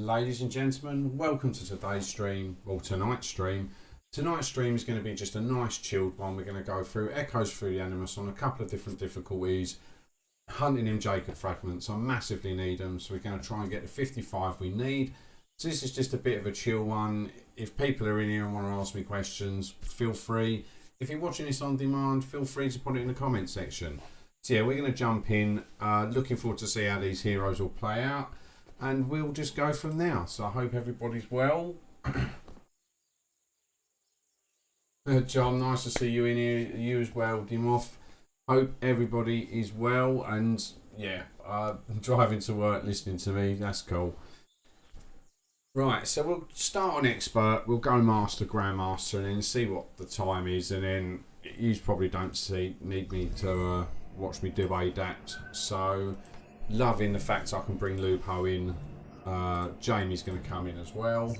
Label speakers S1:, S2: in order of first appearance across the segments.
S1: Ladies and gentlemen, welcome to today's stream, or tonight's stream. Tonight's stream is going to be just a nice chilled one. We're going to go through Echoes Through the Animus on a couple of different difficulties. Hunting him Jacob fragments, I massively need them, so we're going to try and get the 55 we need. So this is just a bit of a chill one. If people are in here and want to ask me questions, feel free. If you're watching this on demand, feel free to put it in the comment section. So yeah, we're going to jump in. Looking forward to see how these heroes will play out. And we'll just go from there. So I hope everybody's well. John, nice to see you in here. You as well, Dimoff. Hope everybody is well. And yeah, driving to work, listening to me. That's cool. Right, so we'll start on Expert. We'll go Master, Grandmaster, and then see what the time is. And then you probably don't need me to watch me do adapt. So loving the fact I can bring Lupo in. Jamie's going to come in as well.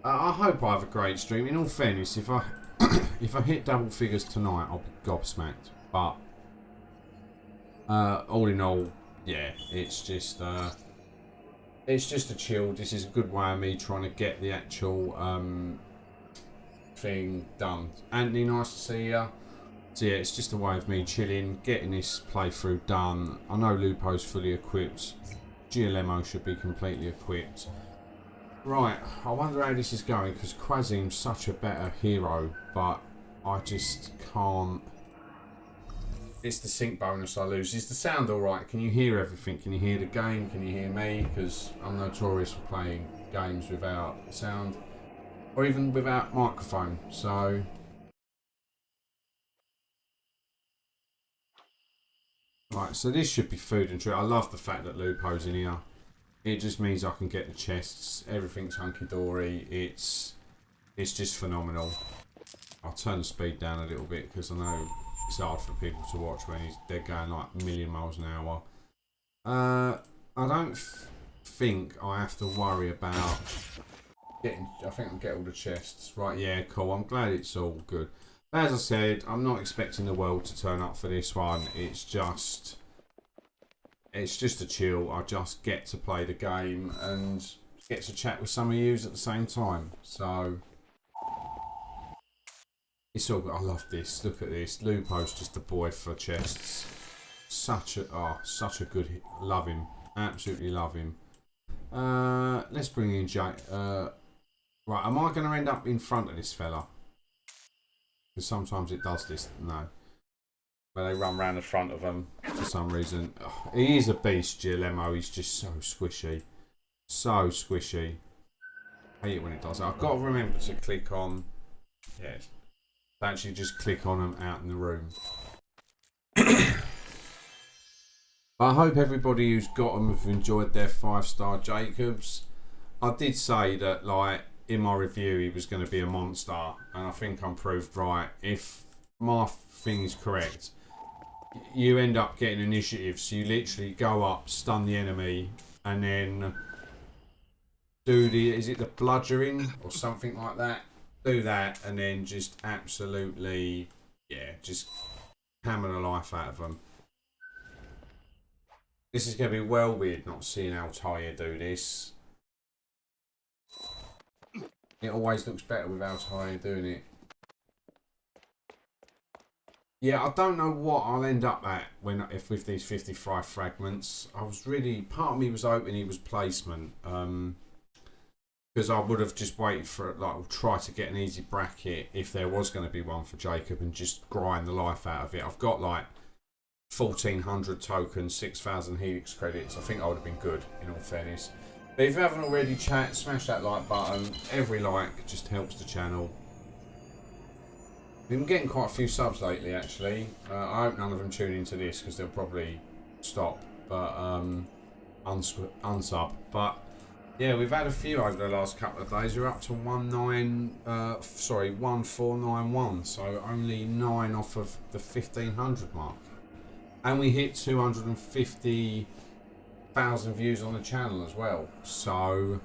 S1: I hope I have a great stream. In all fairness, if I if I hit double figures tonight, I'll be gobsmacked. But all in all, yeah, it's just a chill. This is a good way of me trying to get the actual thing done. Anthony, nice to see you. So yeah, it's just a way of me chilling, getting this playthrough done. I know Lupo's fully equipped. GLMO should be completely equipped. Right, I wonder how this is going, because Quasim's such a better hero, but I just can't. It's the sync bonus I lose. Is the sound alright? Can you hear everything? Can you hear the game? Can you hear me? Because I'm notorious for playing games without sound, or even without microphone, so... Right, so this should be food and treat. I love the fact that Lupo's in here. It just means I can get the chests. Everything's hunky-dory. It's just phenomenal. I'll turn the speed down a little bit because I know it's hard for people to watch when they're going like a million miles an hour. I don't think I have to worry about getting... I think I'll get all the chests. Right, yeah, cool. I'm glad it's all good. As I said, I'm not expecting the world to turn up for this one. It's just a chill. I just get to play the game and get to chat with some of you at the same time. So it's all good. I love this. Look at this. Lupo's just a boy for chests. Such a good. Love him. Absolutely love him. Let's bring in Jay. Right, am I going to end up in front of this fella? Because sometimes it does this. No. But they run round the front of them for some reason. Oh, he is a beast, GLMO. He's just so squishy. So squishy. I hate it when it does that. I've got to remember to click on... Yes. To actually just click on them out in the room. I hope everybody who's got them have enjoyed their 5-star Jacobs. I did say that, like, in my review he was going to be a monster, and I think I'm proved right. If my thing is correct, you end up getting initiative, so you literally go up, stun the enemy, and then do the, is it the bludgeoning or something like that? Do that, and then just absolutely, yeah, just hammer the life out of them. This is going to be well weird not seeing Altair do this. It always looks better with Altair doing it. Yeah, I don't know what I'll end up at with these 55 fragments. I was really, part of me was hoping it was placement, because I would have just waited for it, like, try to get an easy bracket if there was going to be one for Jacob and just grind the life out of it. I've got like 1,400 tokens, 6,000 Helix credits. I think I would have been good, in all fairness. But if you haven't already, chat, smash that like button. Every like just helps the channel. We've been getting quite a few subs lately, actually. I hope none of them tune into this because they'll probably stop, but unsub. But yeah, we've had a few over the last couple of days. We're up to 1491, so only 9 off of the 1,500 mark, and we hit 250,000 views on the channel as well. So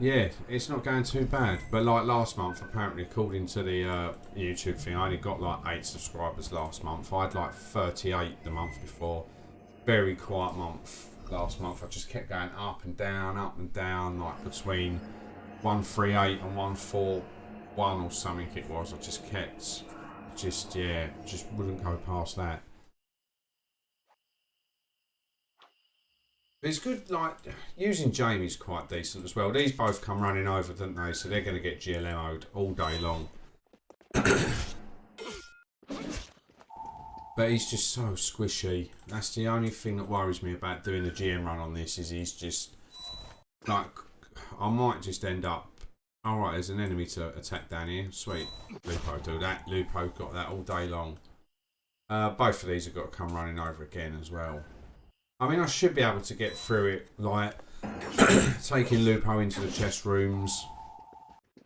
S1: Yeah, it's not going too bad. But like last month, apparently, according to the YouTube thing, I only got like 8 subscribers last month. I had like 38 the month before. Very quiet month last month. I just kept going up and down, like between 138 and 141 or something it was. I just kept, just wouldn't go past that. It's good, like, using Jamie's quite decent as well. These both come running over, don't they? So they're going to get GLMO'd all day long. But he's just so squishy. That's the only thing that worries me about doing the GM run on this, is he's just, like, I might just end up, alright, there's an enemy to attack down here. Sweet. Lupo do that. Lupo got that all day long. Both of these have got to come running over again as well. I mean, I should be able to get through it, like, taking Lupo into the chest rooms.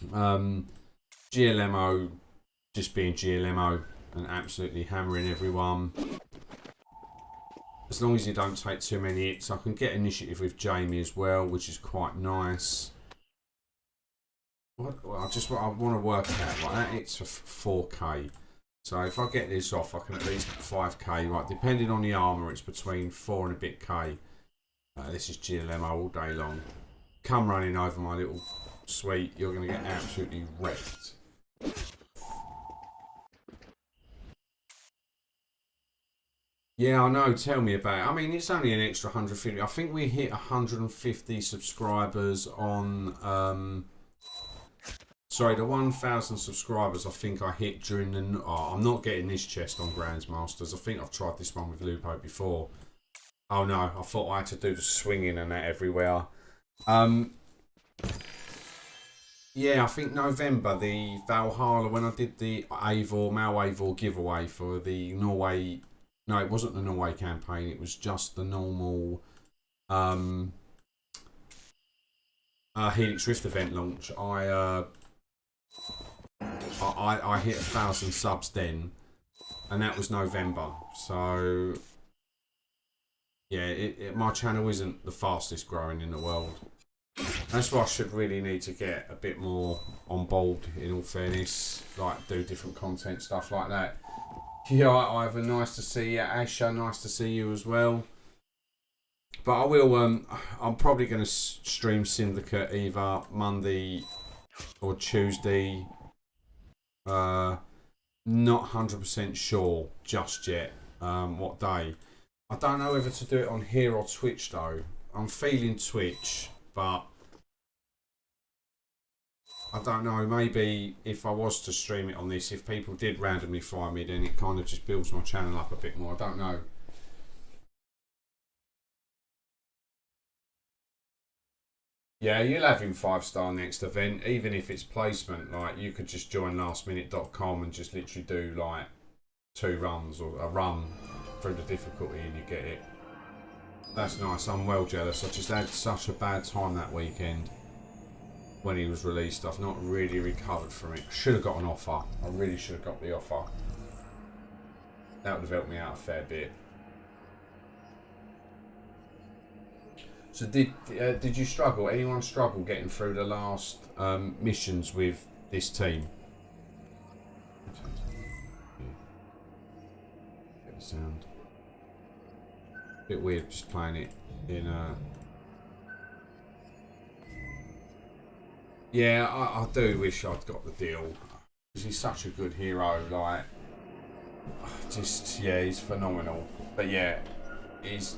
S1: GLMO just being GLMO and absolutely hammering everyone. As long as you don't take too many hits, I can get initiative with Jamie as well, which is quite nice. I want to work out, like, that hits for 4k. So if I get this off, I can at least 5k. Right, depending on the armour, it's between 4 and a bit k. This is GLMO all day long. Come running over my little sweet, you're going to get absolutely wrecked. Yeah, I know, tell me about it. I mean, it's only an extra 150. I think we hit 150 subscribers on... Sorry, the 1,000 subscribers I think I hit during the... Oh, I'm not getting this chest on Grandmasters. I think I've tried this one with Lupo before. Oh no, I thought I had to do the swinging and that everywhere. Yeah, I think November, the Valhalla, when I did the Mal Eivor giveaway for the Norway... No, it wasn't the Norway campaign. It was just the normal Helix Rift event launch. I hit 1,000 subs then, and that was November. So yeah, my channel isn't the fastest growing in the world. That's why I should really need to get a bit more on board, in all fairness, like do different content, stuff like that. Yeah, Ivan, nice to see you. Asha, nice to see you as well. But I will, I'm probably going to stream Syndicate either Monday or Tuesday. Not 100% sure just yet what day. I don't know whether to do it on here or Twitch though. I'm feeling Twitch, but I don't know, maybe if I was to stream it on this, if people did randomly find me, then it kind of just builds my channel up a bit more. I don't know. Yeah, you'll have him 5-star next event, even if it's placement. Like, you could just join lastminute.com and just literally do like 2 runs or a run through the difficulty and you get it. That's nice. I'm well jealous. I just had such a bad time that weekend when he was released. I've not really recovered from it. I should have got an offer. I really should have got the offer. That would have helped me out a fair bit. So did you struggle? Anyone struggle getting through the last missions with this team? Get the sound. Bit weird just playing it in Yeah, I do wish I'd got the deal. Because he's such a good hero, like, just, yeah, he's phenomenal. But yeah, he's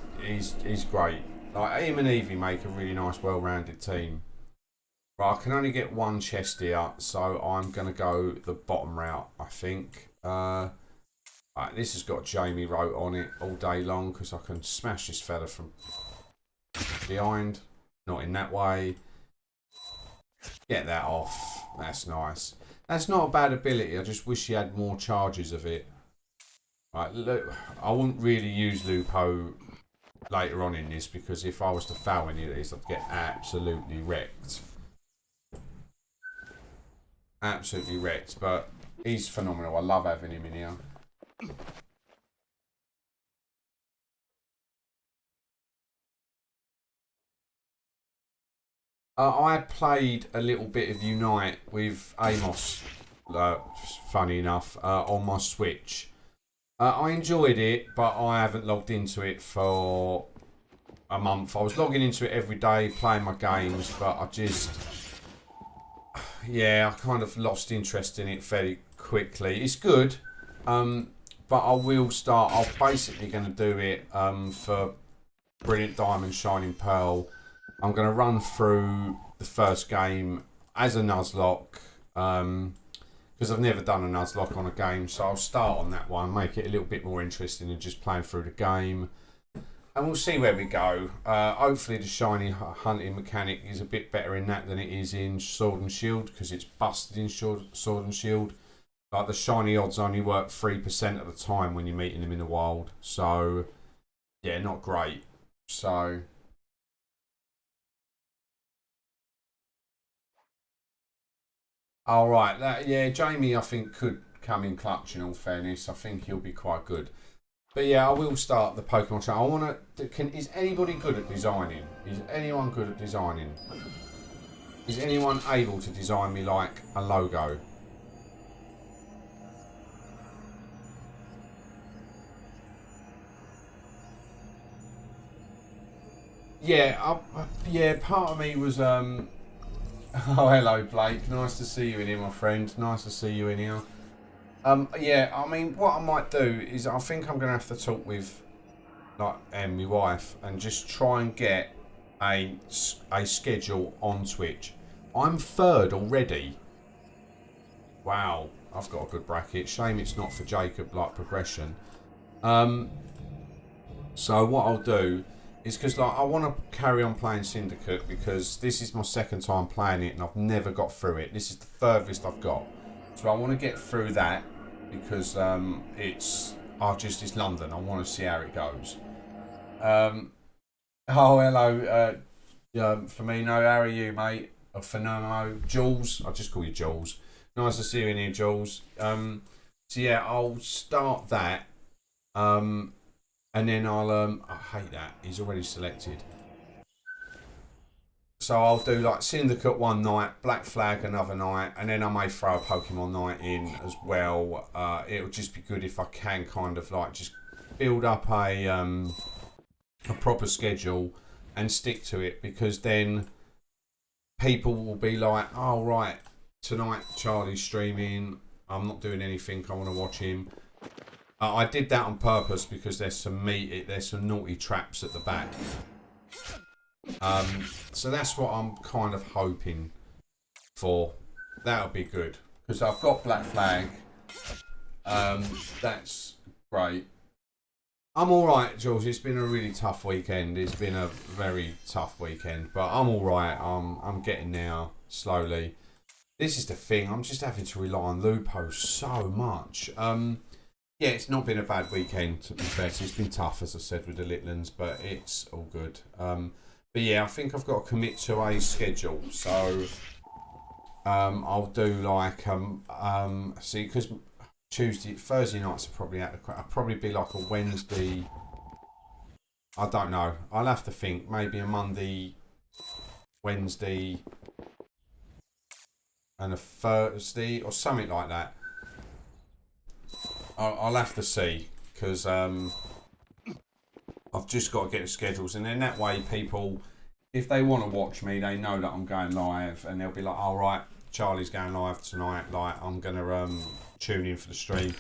S1: great. Like, him and Evie make a really nice, well-rounded team. But I can only get one chest here, so I'm going to go the bottom route, I think. Right, this has got Jamie wrote on it all day long, because I can smash this fella from behind. Not in that way. Get that off. That's nice. That's not a bad ability. I just wish he had more charges of it. Right, look, I wouldn't really use Lupo later on in this, because if I was to foul any of these, I'd get absolutely wrecked. Absolutely wrecked, but he's phenomenal. I love having him in here. I played a little bit of Unite with Amos, funny enough, on my Switch. I enjoyed it, but I haven't logged into it for a month. I was logging into it every day, playing my games, but I just... Yeah, I kind of lost interest in it fairly quickly. It's good, but I will start... I'm basically going to do it for Brilliant Diamond, Shining Pearl. I'm going to run through the first game as a Nuzlocke, because I've never done a Nuzlocke on a game, so I'll start on that one, make it a little bit more interesting than just playing through the game. And we'll see where we go. Hopefully the shiny hunting mechanic is a bit better in that than it is in Sword and Shield, because it's busted in Sword and Shield. Like, the shiny odds only work 3% of the time when you're meeting them in the wild. So, yeah, not great. So... Alright, yeah, Jamie I think could come in clutch, in all fairness. I think he'll be quite good. But yeah, I will start the Pokemon channel. I want to... Is anybody good at designing? Is anyone good at designing? Is anyone able to design me, like, a logo? Yeah, yeah, part of me was... Oh, hello, Blake. Nice to see you in here, my friend. Nice to see you in here. Yeah, I mean, what I might do is I think I'm going to have to talk with, like, my wife and just try and get a schedule on Twitch. I'm third already. Wow, I've got a good bracket. Shame it's not for Jacob, like, progression. So what I'll do is, because, like, I want to carry on playing Syndicate because this is my second time playing it and I've never got through it. This is the furthest I've got. So I want to get through that because it's London. I want to see how it goes. Oh, hello, Firmino. How are you, mate? Phenomo. Jules. I'll just call you Jules. Nice to see you in here, Jules. So yeah, I'll start that. And then I hate that. He's already selected. So I'll do like Syndicate one night, Black Flag another night, and then I may throw a Pokemon night in as well. It'll just be good if I can kind of like just build up a proper schedule and stick to it, because then people will be like, oh right, tonight Charlie's streaming, I'm not doing anything, I want to watch him. I did that on purpose because there's some naughty traps at the back. So that's what I'm kind of hoping for. That'll be good because I've got Black Flag. That's great. I'm all right, George. It's been a really tough weekend. It's been a very tough weekend, but I'm all right. I'm getting there slowly. This is the thing. I'm just having to rely on Lupo so much. Yeah, it's not been a bad weekend, to be fair. It's been tough, as I said, with the Litlands, but it's all good. But yeah, I think I've got to commit to a schedule. So I'll do like see, because Thursday nights are probably out. I'll probably be like a Wednesday. I don't know. I'll have to think. Maybe a Monday, Wednesday, and a Thursday or something like that. I'll have to see, because I've just got to get the schedules, and then that way people, if they want to watch me, they know that I'm going live, and they'll be like, all right, Charlie's going live tonight, like I'm gonna tune in for the stream,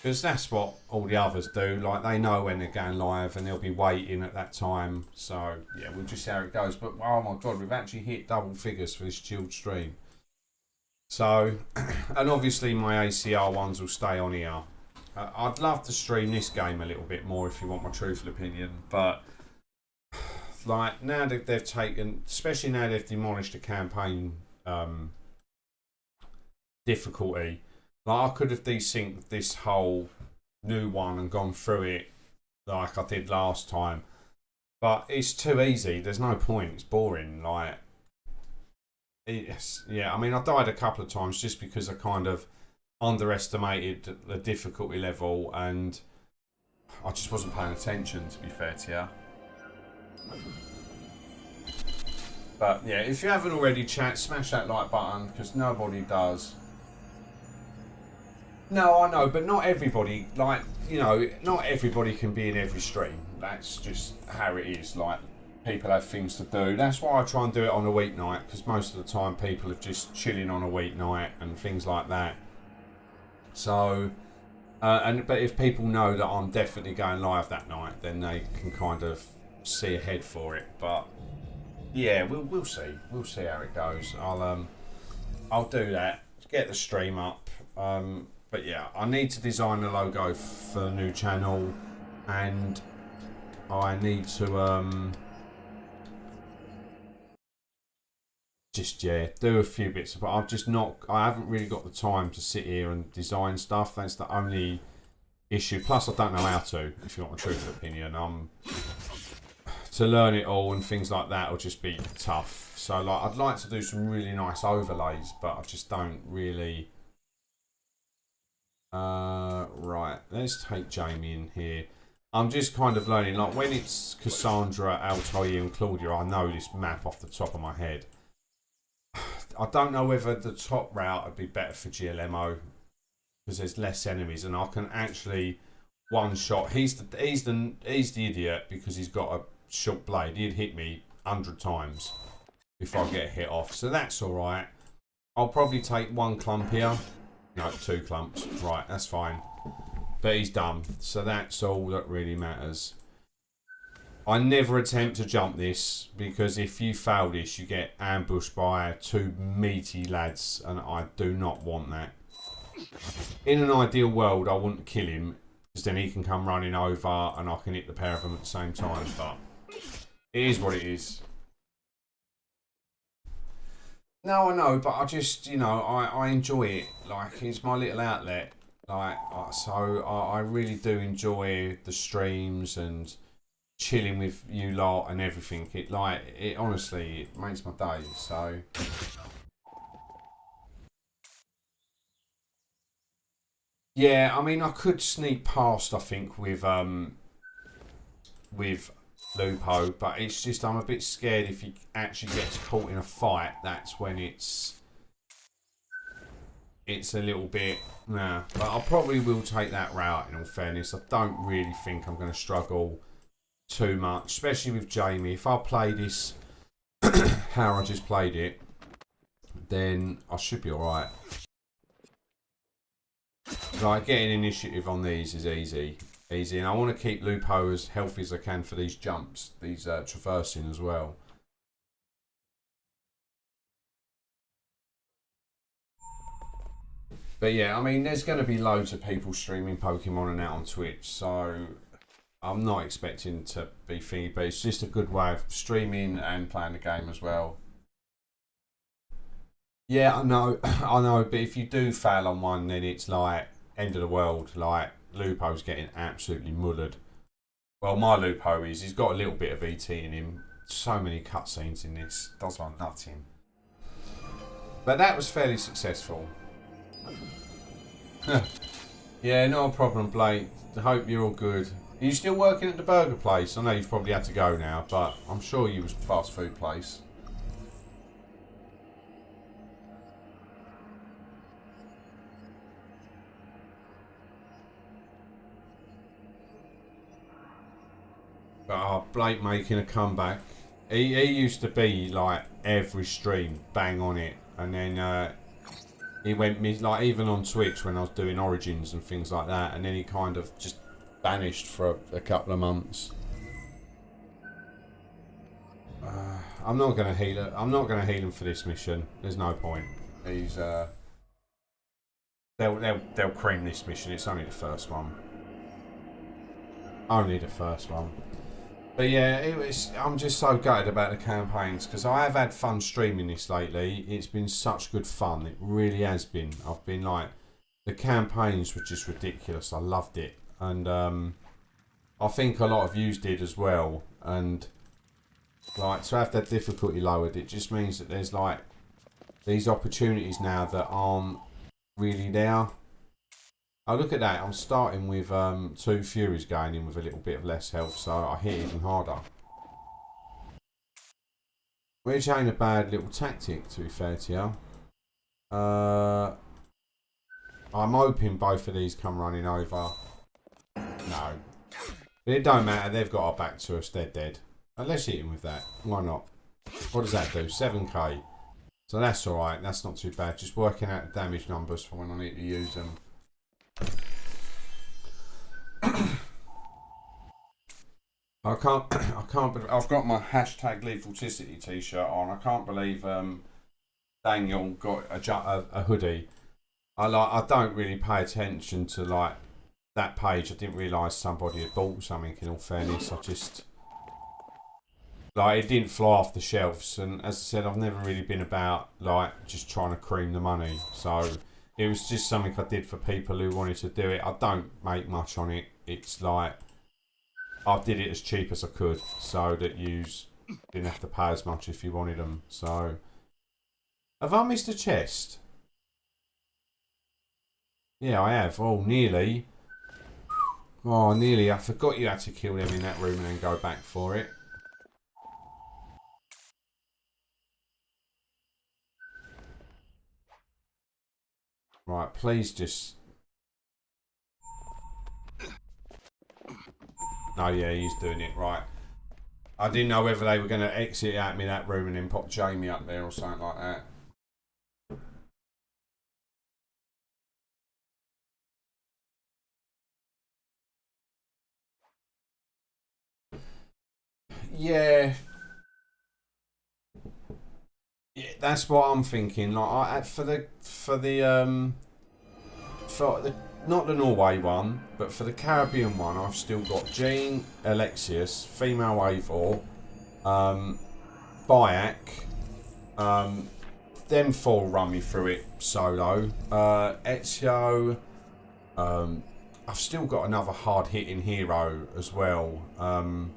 S1: because that's what all the others do. Like, they know when they're going live and they'll be waiting at that time. So yeah, we'll just see how it goes. But oh my god, we've actually hit double figures for this chilled stream. So, and obviously my ACR ones will stay on here. I'd love to stream this game a little bit more if you want my truthful opinion, but like, now that they've taken, especially now they've demolished the campaign difficulty, like I could have desynced this whole new one and gone through it like I did last time, but it's too easy. There's no point. It's boring. Like, yeah, I mean, I died a couple of times just because I kind of underestimated the difficulty level and I just wasn't paying attention, to be fair to you. But yeah, if you haven't already, chat, smash that like button, because nobody does. No, I know, but not everybody, like, you know, not everybody can be in every stream. That's just how it is. Like, people have things to do. That's why I try and do it on a weeknight, because most of the time people are just chilling on a weeknight and things like that. So, but if people know that I'm definitely going live that night, then they can kind of see ahead for it. But yeah, we'll see. We'll see how it goes. I'll do that. Get the stream up. But yeah, I need to design the logo for the new channel, and I need to just do a few bits. But I haven't really got the time to sit here and design stuff. That's the only issue. Plus, I don't know how to. If you want a truthful opinion, to learn it all and things like that will just be tough. So like, I'd like to do some really nice overlays, but I just don't really. Right, let's take Jamie in here. I'm just kind of learning, like when it's Cassandra, Altair and Claudia, I know this map off the top of my head. I don't know whether the top route would be better for GLMO, because there's less enemies and I can actually one shot. He's the idiot because he's got a short blade. He'd hit me 100 times before I get a hit off, so that's alright. I'll probably take one clump here. No, 2 clumps. Right, that's fine. But he's done. So that's all that really matters. I never attempt to jump this, because if you fail this, you get ambushed by 2 meaty lads, and I do not want that. In an ideal world, I wouldn't kill him, because then he can come running over and I can hit the pair of them at the same time. But it is what it is. No, I know, but I just, you know, I enjoy it. Like, it's my little outlet. Like, so I really do enjoy the streams and chilling with you lot and everything. It honestly, it makes my day. So yeah, I mean, I could sneak past, I think, with Lupo, but it's just I'm a bit scared if he actually gets caught in a fight. That's when it's a little bit nah. But I probably will take that route. In all fairness, I don't really think I'm going to struggle too much, especially with Jamie. If I play this how I just played it, then I should be all right. Like, getting initiative on these is easy, and I want to keep Lupo as healthy as I can for these jumps, these traversing as well. But yeah, I mean, there's going to be loads of people streaming Pokemon and out on Twitch, so I'm not expecting to be thingy, but it's just a good way of streaming and playing the game as well. Yeah, I know, but if you do fail on one, then it's like end of the world. Like, Lupo's getting absolutely mullered. Well, my Lupo he's got a little bit of ET in him. So many cutscenes in this. Does one nut him. But that was fairly successful. Yeah, no problem, Blake. I hope you're all good. Are you still working at the burger place? I know you've probably had to go now, but I'm sure you was fast food place. Blake making a comeback. He used to be like every stream, bang on it, and then he went like even on Twitch when I was doing Origins and things like that, and then he kind of just vanished for a couple of months. I'm not gonna heal it. I'm not gonna heal him for this mission. There's no point. He's they'll cream this mission. It's only the first one. Only the first one. But yeah, I'm just so gutted about the campaigns, because I have had fun streaming this lately. It's been such good fun. It really has been. I've been like, the campaigns were just ridiculous. I loved it, and I think a lot of yous did as well. And like, to have that difficulty lowered, it just means that there's like these opportunities now that aren't really there. Oh, look at that. I'm starting with 2 Furies going in with a little bit of less health, so I hit even harder. Which ain't a bad little tactic, to be fair to you. I'm hoping both of these come running over. No. But it don't matter, they've got our back to us, they're dead. Let's hit him with that. Why not? What does that do? 7k. So that's alright, that's not too bad. Just working out the damage numbers for when I need to use them. I can't I've got my hashtag Lethalticity t-shirt on. I can't believe Daniel got a hoodie. I don't really pay attention to like that page. I didn't realise somebody had bought something, in all fairness. I just like, it didn't fly off the shelves, and as I said, I've never really been about like just trying to cream the money. So it was just something I did for people who wanted to do it. I don't make much on it. It's like I did it as cheap as I could, so that you didn't have to pay as much if you wanted them. So, have I missed a chest? Yeah, I have. Oh, nearly. Oh, nearly. I forgot you had to kill them in that room and then go back for it. Right, please just... Oh, yeah, he's doing it. Right. I didn't know whether they were going to exit out me that room and then pop Jamie up there or something like that. Yeah. Yeah, that's what I'm thinking. Like, for the not the Norway one, but for the Caribbean one, I've still got Jean, Alexius, female Eivor, Bayak, them four run me through it solo. Ezio, I've still got another hard hitting hero as well. I'm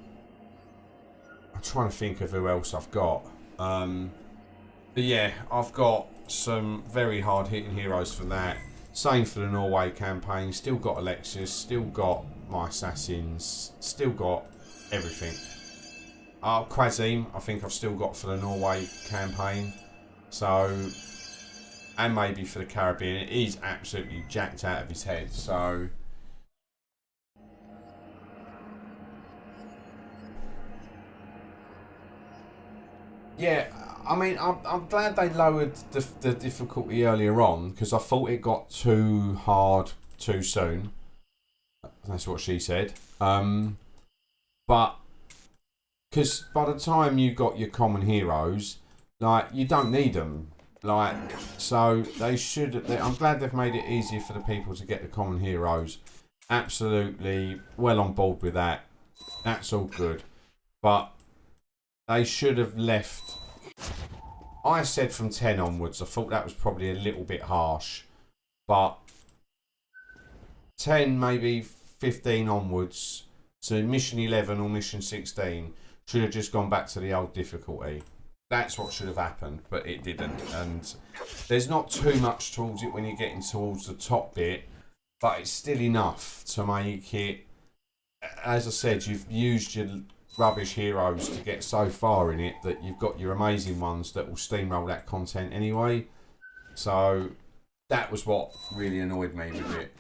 S1: trying to think of who else I've got. But yeah, I've got some very hard hitting heroes for that. Same for the Norway campaign. Still got Alexius, still got my assassins, still got everything. Quasim, I think I've still got for the Norway campaign. So, and maybe for the Caribbean. He's absolutely jacked out of his head. So, yeah, I mean, I'm glad they lowered the difficulty earlier on, because I thought it got too hard too soon. That's what she said. But because by the time you got your common heroes, like, you don't need them. Like, so they should. I'm glad they've made it easier for the people to get the common heroes. Absolutely well on board with that. That's all good. But they should have left. I said from 10 onwards. I thought that was probably a little bit harsh. But 10, maybe 15 onwards, so mission 11 or mission 16 should have just gone back to the old difficulty. That's what should have happened, but it didn't. And there's not too much towards it when you're getting towards the top bit, but it's still enough to make it. As I said, you've used your rubbish heroes to get so far in it that you've got your amazing ones that will steamroll that content anyway. So that was what really annoyed me with it.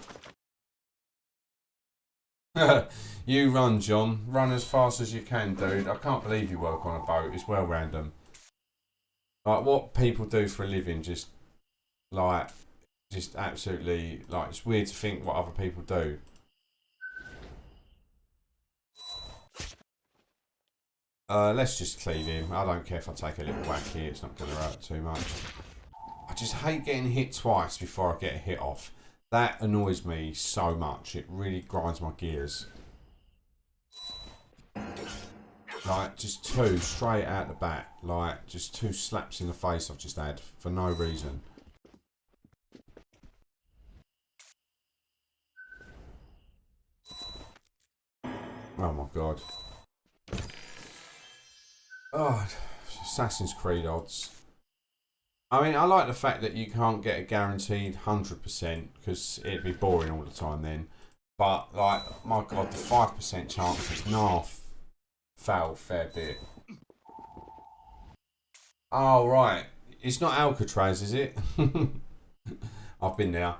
S1: You run, John. Run as fast as you can, dude. I can't believe you work on a boat. It's well random. Like, what people do for a living, just absolutely, like, it's weird to think what other people do. Let's just cleave him. I don't care if I take a little whack here. It's not going to hurt too much. I just hate getting hit twice before I get a hit off. That annoys me so much. It really grinds my gears. Like, just two straight out the bat. Like, just two slaps in the face I've just had for no reason. Oh my god. Oh, Assassin's Creed odds. I mean, I like the fact that you can't get a guaranteed 100% because it'd be boring all the time then. But, like, my god, the 5% chance is fail fair bit. Oh, right. It's not Alcatraz, is it? I've been there.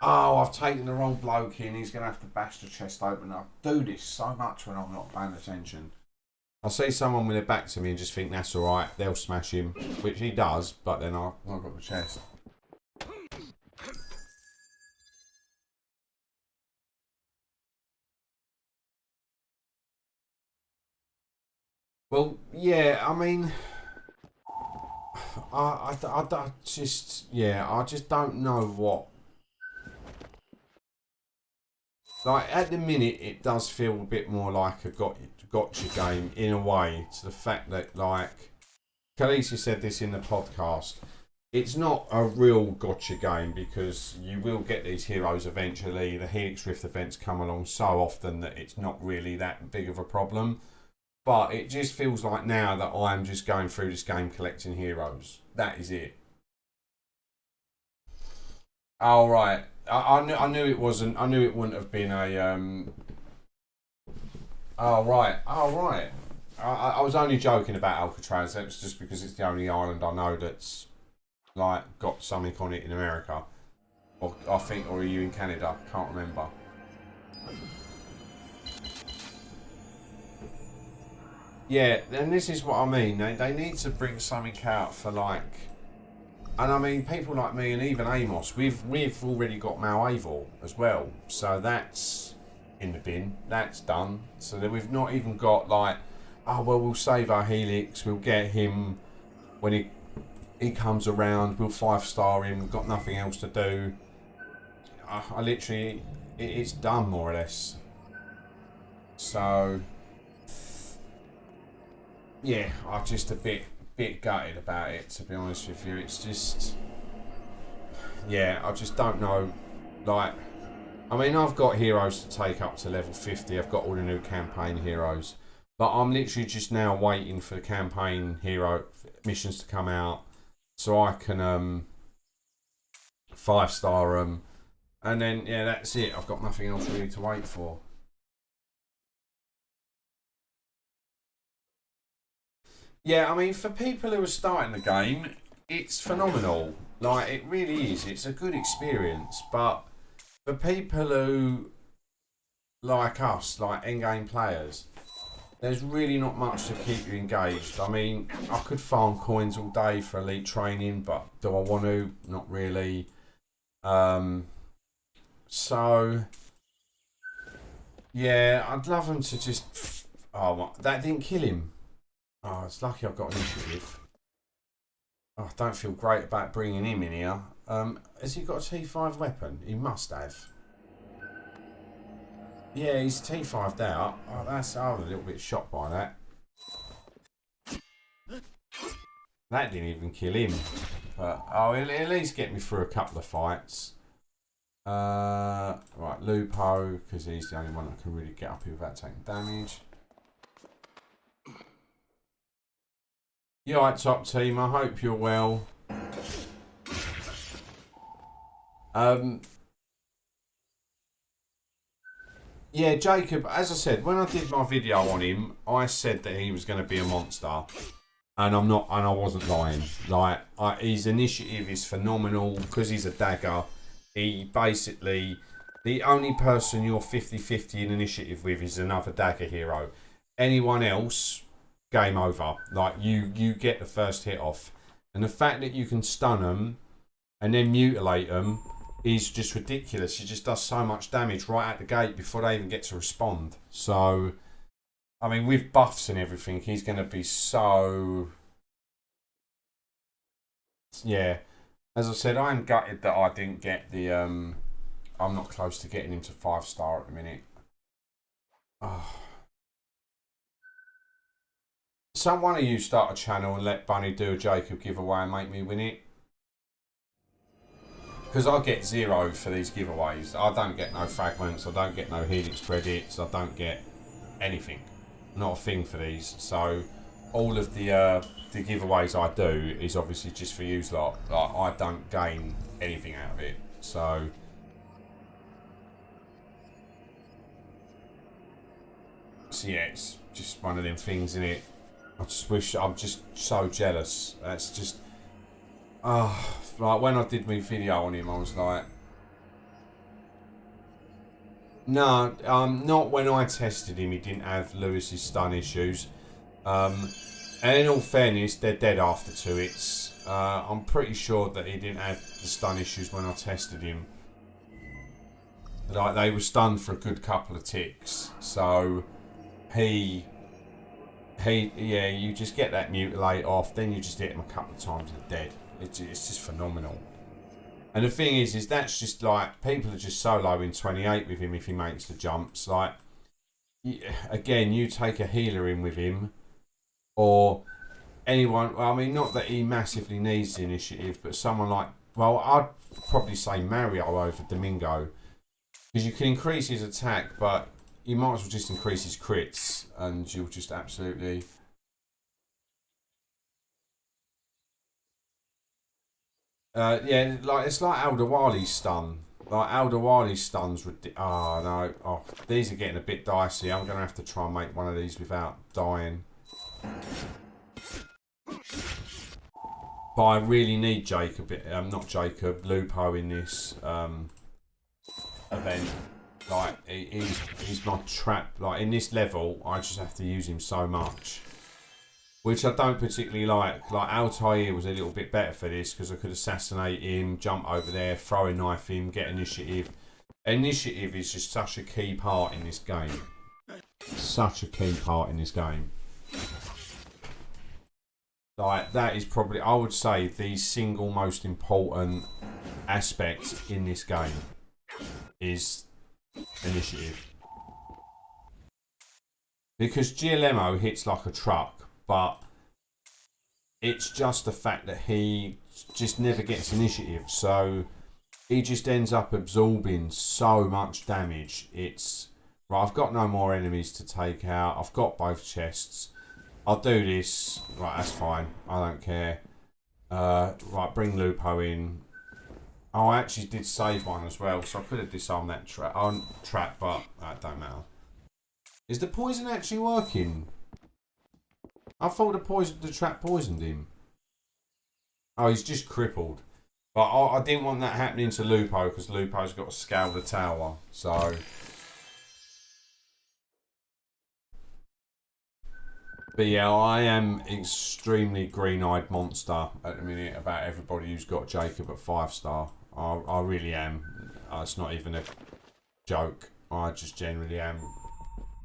S1: Oh, I've taken the wrong bloke in. He's going to have to bash the chest open. I do this so much when I'm not paying attention. I see someone with their back to me and just think that's alright. They'll smash him, which he does, but then I've got the chest. Well, yeah, I mean, I just don't know what. Like, at the minute, it does feel a bit more like a gotcha game in a way, to the fact that, like, Khaleesi said this in the podcast, it's not a real gotcha game because you will get these heroes eventually. The Helix Rift events come along so often that it's not really that big of a problem. But it just feels like now that I'm just going through this game collecting heroes. That is it. Oh, right. I knew it wasn't. I knew it wouldn't have been a. Oh, right. Oh, right. I was only joking about Alcatraz. That was just because it's the only island I know that's like got something on it in America. Or I think, or are you in Canada? Can't remember. Yeah, and this is what I mean. They need to bring something out for like, and I mean people like me and even Amos. We've already got Mal'Avor as well, so that's in the bin. That's done. So then we've not even got like, oh well, we'll save our Helix. We'll get him when he comes around. We'll 5-star him. We've got nothing else to do. I literally, it's done more or less. So. Yeah, I'm just a bit gutted about it, to be honest with you. It's just, yeah, I just don't know. Like, I mean, I've got heroes to take up to level 50. I've got all the new campaign heroes, but I'm literally just now waiting for the campaign hero missions to come out so I can 5-star them, and then yeah, that's it. I've got nothing else really to wait for. Yeah, I mean, for people who are starting the game, it's phenomenal. Like, it really is. It's a good experience. But for people who, like us, like endgame players, there's really not much to keep you engaged. I mean, I could farm coins all day for elite training, but do I want to? Not really. Um, so, yeah, I'd love them to just. Oh, that didn't kill him. Oh, it's lucky I've got initiative. Oh, I don't feel great about bringing him in here. Has he got a T5 weapon? He must have. Yeah, he's T5'd out. Oh, I was a little bit shocked by that. That didn't even kill him. But, oh, he'll at least get me through a couple of fights. Right, Lupo, because he's the only one that can really get up here without taking damage. You alright, top team? I hope you're well. Yeah, Jacob, as I said, when I did my video on him, I said that he was going to be a monster. And I'm not, and I wasn't lying. Like, his initiative is phenomenal because he's a dagger. He basically, the only person you're 50-50 in initiative with is another dagger hero. Anyone else, game over. Like, you get the first hit off. And the fact that you can stun them and then mutilate them is just ridiculous. He just does so much damage right at the gate before they even get to respond. So, I mean, with buffs and everything, he's going to be so... Yeah. As I said, I'm gutted that I didn't get the... I'm not close to getting him to 5-star at the minute. Oh. One of you start a channel and let Bunny do a Jacob giveaway and make me win it. Because I get 0 for these giveaways. I don't get no fragments, I don't get no Helix credits, I don't get anything. Not a thing for these. So all of the giveaways I do is obviously just for you lot. Like, I don't gain anything out of it. So yeah, it's just one of them things, isn't it? I just wish, I'm just so jealous. That's just, like when I did my video on him, I was like, no, not when I tested him, he didn't have Lewis's stun issues. And in all fairness, they're dead after 2 hits. I'm pretty sure that he didn't have the stun issues when I tested him. Like, they were stunned for a good couple of ticks. So, yeah, you just get that mutilate off, then you just hit him a couple of times and they're dead. It's just phenomenal. And the thing is that's just like, people are just so low in 28 with him if he makes the jumps. Like, again, you take a healer in with him, or anyone, well, I mean, not that he massively needs the initiative, but someone like, well, I'd probably say Mario over Domingo. Because you can increase his attack, but you might as well just increase his crits, and you'll just absolutely... yeah, like it's like Aldawali's stun. Like Aldawali's stuns would... no. Oh, these are getting a bit dicey. I'm going to have to try and make one of these without dying. But I really need Lupo in this event. Like, he's my trap. Like, in this level, I just have to use him so much. Which I don't particularly like. Like, Altair was a little bit better for this, because I could assassinate him, jump over there, throw a knife him, get initiative. Initiative is just such a key part in this game. Such a key part in this game. Like, that is probably, I would say, the single most important aspect in this game is initiative. Because Giolemo hits like a truck, but it's just the fact that he just never gets initiative, so he just ends up absorbing so much damage. It's right, I've got no more enemies to take out, I've got both chests, I'll do this, right, that's fine, I don't care. Right, bring Lupo in. Oh, I actually did save one as well, so I could have disarmed that trap, but that don't matter. Is the poison actually working? I thought the trap poisoned him. Oh, he's just crippled. But I didn't want that happening to Lupo, because Lupo's got to scale the tower, so... But yeah, I am extremely green-eyed monster at the minute about everybody who's got Jacob at 5-star. I really am. It's not even a joke. I just generally am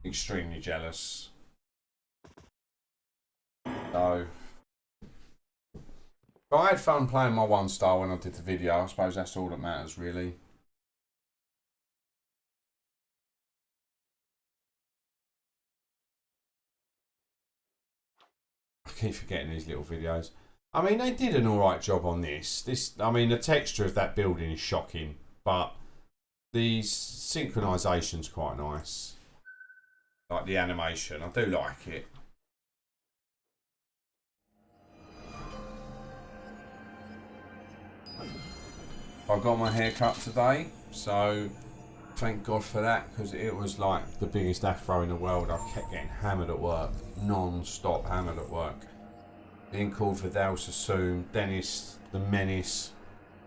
S1: extremely jealous. So, but I had fun playing my 1-star when I did the video. I suppose that's all that matters, really. I keep forgetting these little videos. I mean, they did an alright job on this. I mean, the texture of that building is shocking, but the synchronisation's quite nice. Like the animation, I do like it. I got my hair cut today, so thank God for that, because it was like the biggest afro in the world. I kept getting hammered at work, non-stop hammered at work. Then called for Dal Sassoon, Dennis the Menace,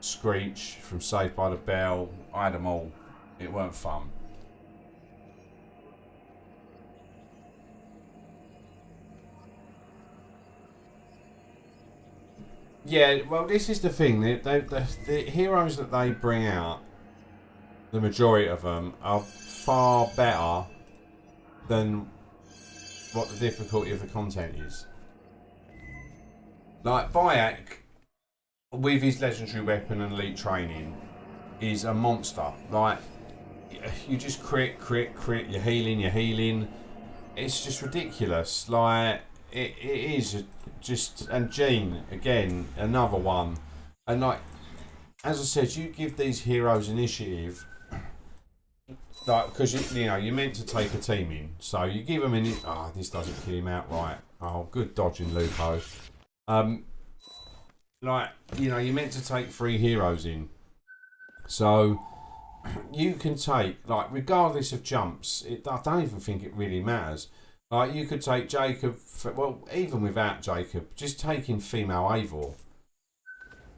S1: Screech from Saved by the Bell. I had them all. It weren't fun. Yeah, well, this is the thing. The heroes that they bring out, the majority of them, are far better than what the difficulty of the content is. Like, Vayak, with his legendary weapon and elite training, is a monster. Like, you just crit, you're healing. It's just ridiculous. Like, it is just, and Jean, again, another one. And like, as I said, you give these heroes initiative, like, because you know, you're meant to take a team in, so you give them this doesn't kill him outright. Oh, good dodging, Lupo. Like, you know, you're meant to take 3 heroes in, so you can take, like, regardless of jumps, I don't even think it really matters. Like, you could take Jacob, well, even without Jacob, just taking female Eivor.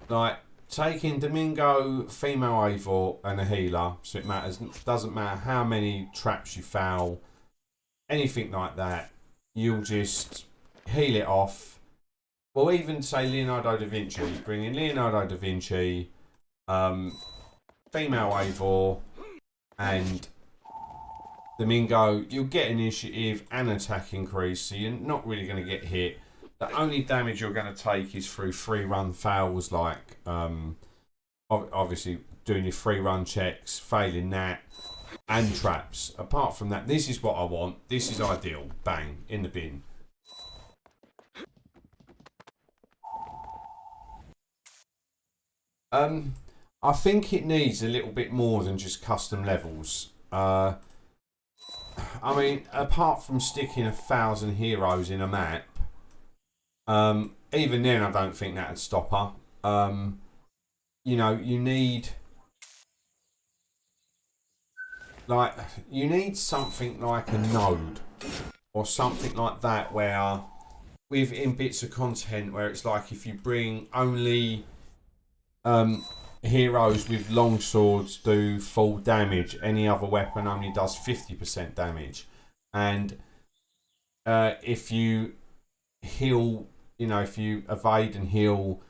S1: Like, taking Domingo, female Eivor, and a healer, so it doesn't matter how many traps you foul, anything like that, you'll just heal it off. Well, even say Leonardo da Vinci, bring in Leonardo da Vinci, female Eivor, and Domingo, you'll get initiative and attack increase, so you're not really going to get hit. The only damage you're going to take is through free run fails, like obviously doing your free run checks, failing that, and traps. Apart from that, this is what I want. This is ideal. Bang, in the bin. I think it needs a little bit more than just custom levels. I mean, apart from sticking 1,000 heroes in a map, even then I don't think that'd stop her. You know, you need something like a node or something like that, where within bits of content where it's like, if you bring only heroes with long swords do full damage, any other weapon only does 50% damage, and if you heal, you know, if you evade and heal,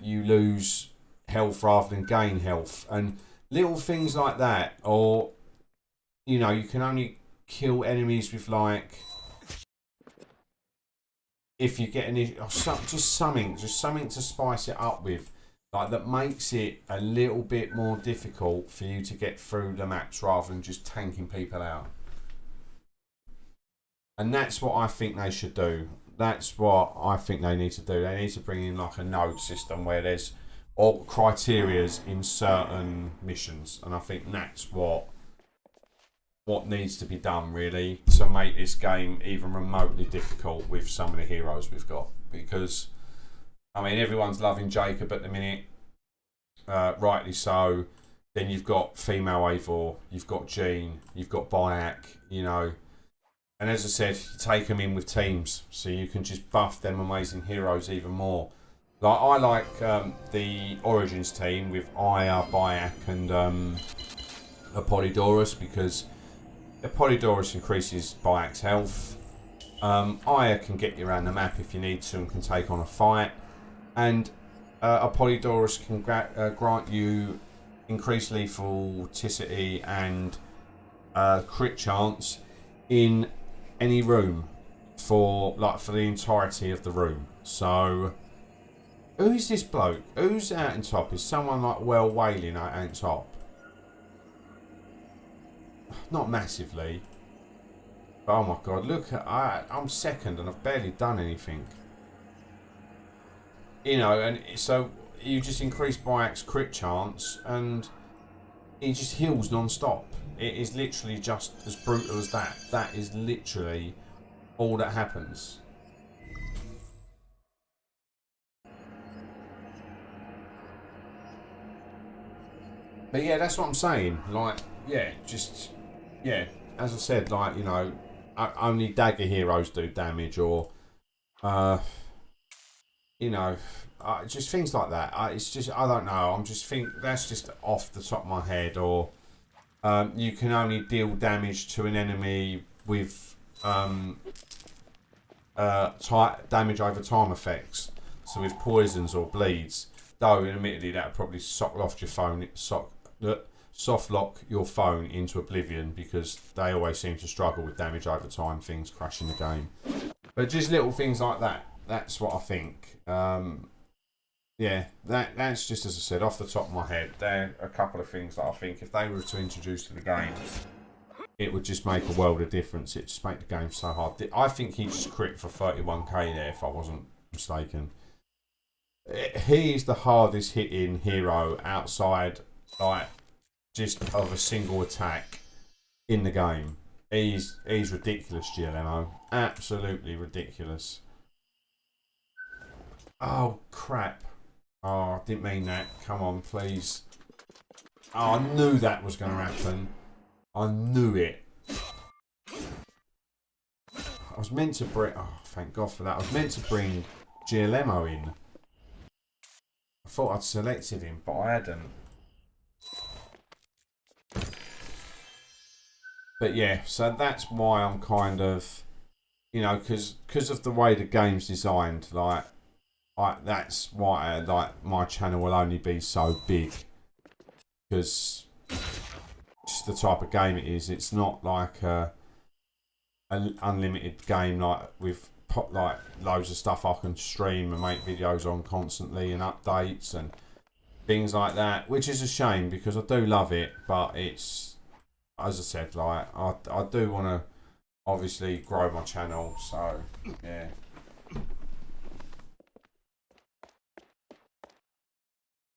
S1: you lose health rather than gain health, and little things like that. Or, you know, you can only kill enemies with, like, if you get any, or just something to spice it up with, like, that makes it a little bit more difficult for you to get through the maps rather than just tanking people out. And that's what I think they should do. That's what I think they need to do. They need to bring in like a node system where there's all criterias in certain missions, and I think that's what needs to be done, really, to make this game even remotely difficult with some of the heroes we've got. Because, I mean, everyone's loving Jacob at the minute, rightly so. Then you've got female Eivor, you've got Jean, you've got Bayek, you know. And as I said, you take them in with teams, so you can just buff them amazing heroes even more. Like, I like the Origins team with Aya, Bayek, and Apollodorus, because Apollodorus increases Bayek's health. Aya can get you around the map if you need to and can take on a fight. And Apollodorus can grant you increased lethality and crit chance in any room for the entirety of the room. So, who's this bloke? Who's out on top? Is someone like well wailing out on top? Not massively. But oh my god, look, I'm second and I've barely done anything. You know, and so you just increase Bayek's crit chance and he just heals non-stop. It is literally just as brutal as that. That is literally all that happens. But yeah, that's what I'm saying. Like, yeah, just, yeah, as I said, like, you know, only dagger heroes do damage, or, you know, just things like that. It's just, I don't know. I'm just that's just off the top of my head. Or you can only deal damage to an enemy with damage over time effects. So with poisons or bleeds. Though, admittedly, that would probably soft lock your phone into oblivion, because they always seem to struggle with damage over time things crashing the game. But just little things like that. That's what I think. Yeah, that's just, as I said, off the top of my head. There are a couple of things that I think if they were to introduce to the game, it would just make a world of difference. It just make the game so hard. I think he just crit for 31k there, if I wasn't mistaken. He is the hardest hitting hero outside, like, just of a single attack in the game. He's ridiculous, GLMO. Absolutely ridiculous. Oh, crap. Oh, I didn't mean that. Come on, please. Oh, I knew that was going to happen. I knew it. I was meant to bring... Oh, thank God for that. I was meant to bring GLMO in. I thought I'd selected him, but I hadn't. But yeah, so that's why I'm kind of... You know, because of the way the game's designed, like... that's why like my channel will only be so big. Because... just the type of game it is. It's not like an unlimited game like with like loads of stuff I can stream and make videos on constantly and updates and things like that, which is a shame because I do love it, but it's, as I said, like I do want to obviously grow my channel, so yeah.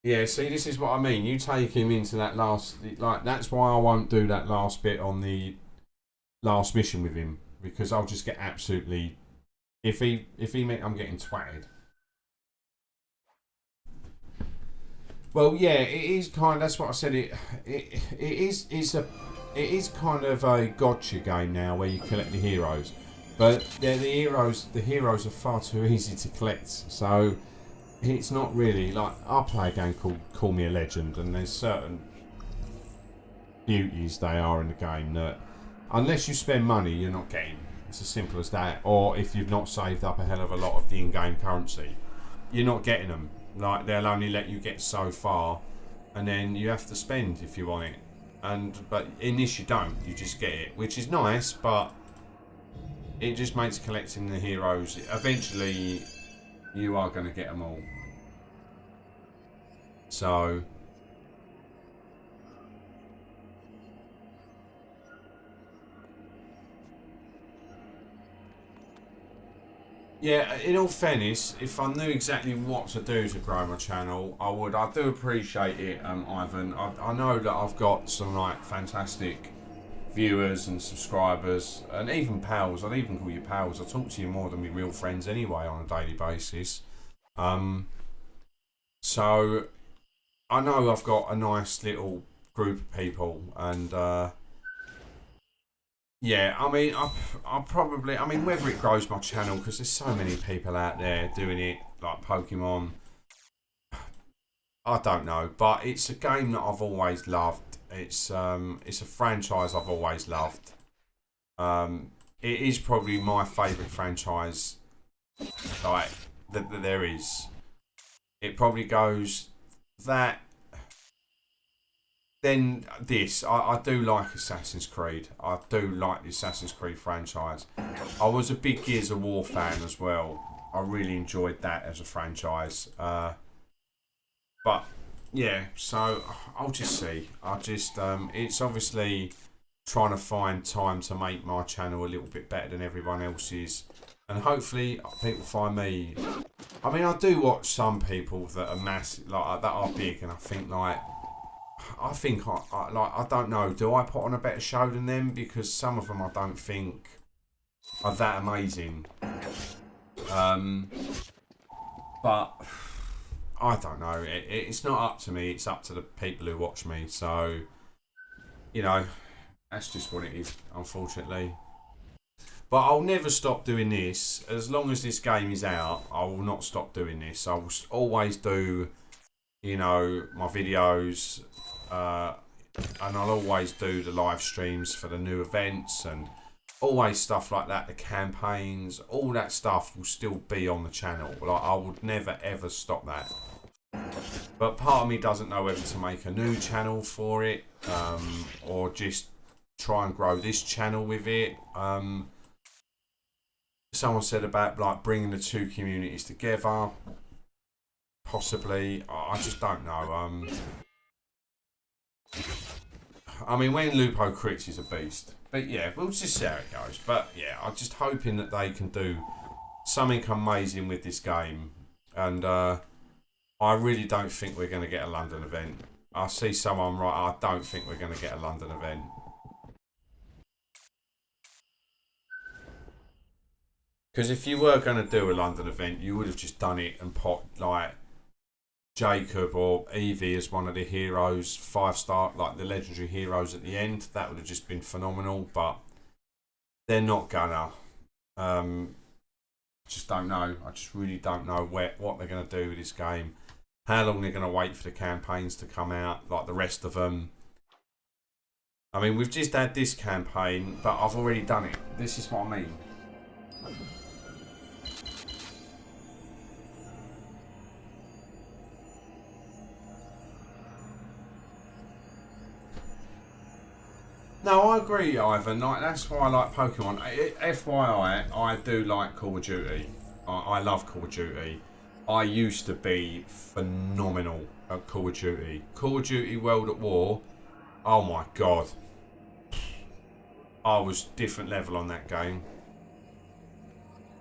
S1: Yeah, see, this is what I mean. You take him into that last... Like, that's why I won't do that last bit on the last mission with him. Because I'll just get absolutely... If he meant I'm getting twatted. Well, yeah, it is kind of... That's what I said. It is kind of a gotcha game now where you collect the heroes. But the heroes are far too easy to collect. So... It's not really like I play a game called Call Me a Legend, and there's certain beauties they are in the game that unless you spend money you're not getting. It's as simple as that. Or if you've not saved up a hell of a lot of the in-game currency, you're not getting them. Like they'll only let you get so far, and then you have to spend if you want it. But in this you don't. You just get it, which is nice, but it just makes collecting the heroes eventually. You are going to get them all. So... Yeah, in all fairness, if I knew exactly what to do to grow my channel, I would. I do appreciate it, Ivan. I know that I've got some like fantastic viewers and subscribers and even pals. I'd even call you pals. I talk to you more than my real friends anyway on a daily basis. So I know I've got a nice little group of people, and yeah, I mean, I probably, I mean, whether it grows my channel, because there's so many people out there doing it, like Pokemon, I don't know, but it's a game that I've always loved. It's a franchise I've always loved. It is probably my favourite franchise, like that there is. It probably goes that. Then this, I do like Assassin's Creed. I do like the Assassin's Creed franchise. I was a big Gears of War fan as well. I really enjoyed that as a franchise. But yeah, so I'll just see. It's obviously trying to find time to make my channel a little bit better than everyone else's, and hopefully people find me. I mean, I do watch some people that are massive, like that are big, and I think like. I don't know. Do I put on a better show than them? Because some of them I don't think are that amazing. But I don't know. It's not up to me. It's up to the people who watch me. So, you know, that's just what it is, unfortunately. But I'll never stop doing this. As long as this game is out, I will not stop doing this. I will always do, you know, my videos. And I'll always do the live streams for the new events and always stuff like that, the campaigns, all that stuff will still be on the channel. Like, I would never ever stop that. But part of me doesn't know whether to make a new channel for it, or just try and grow this channel with it. Someone said about like bringing the two communities together, possibly. I just don't know. I mean, when Lupo crits is a beast. But yeah, we'll just see how it goes. But yeah, I'm just hoping that they can do something amazing with this game. And I really don't think we're going to get a London event. I see someone right, I don't think we're going to get a London event. Because if you were going to do a London event, you would have just done it and put like Jacob or Evie as one of the heroes, 5-star, like the legendary heroes at the end. That would have just been phenomenal, but they're not gonna. Just don't know. I just really don't know what they're going to do with this game. How long they're going to wait for the campaigns to come out, like the rest of them. I mean, we've just had this campaign, but I've already done it. This is what I mean. No, I agree, Ivan. Like, that's why I like Pokemon. FYI, I do like Call of Duty. I love Call of Duty. I used to be phenomenal at Call of Duty. Call of Duty World at War. Oh my god. I was different level on that game.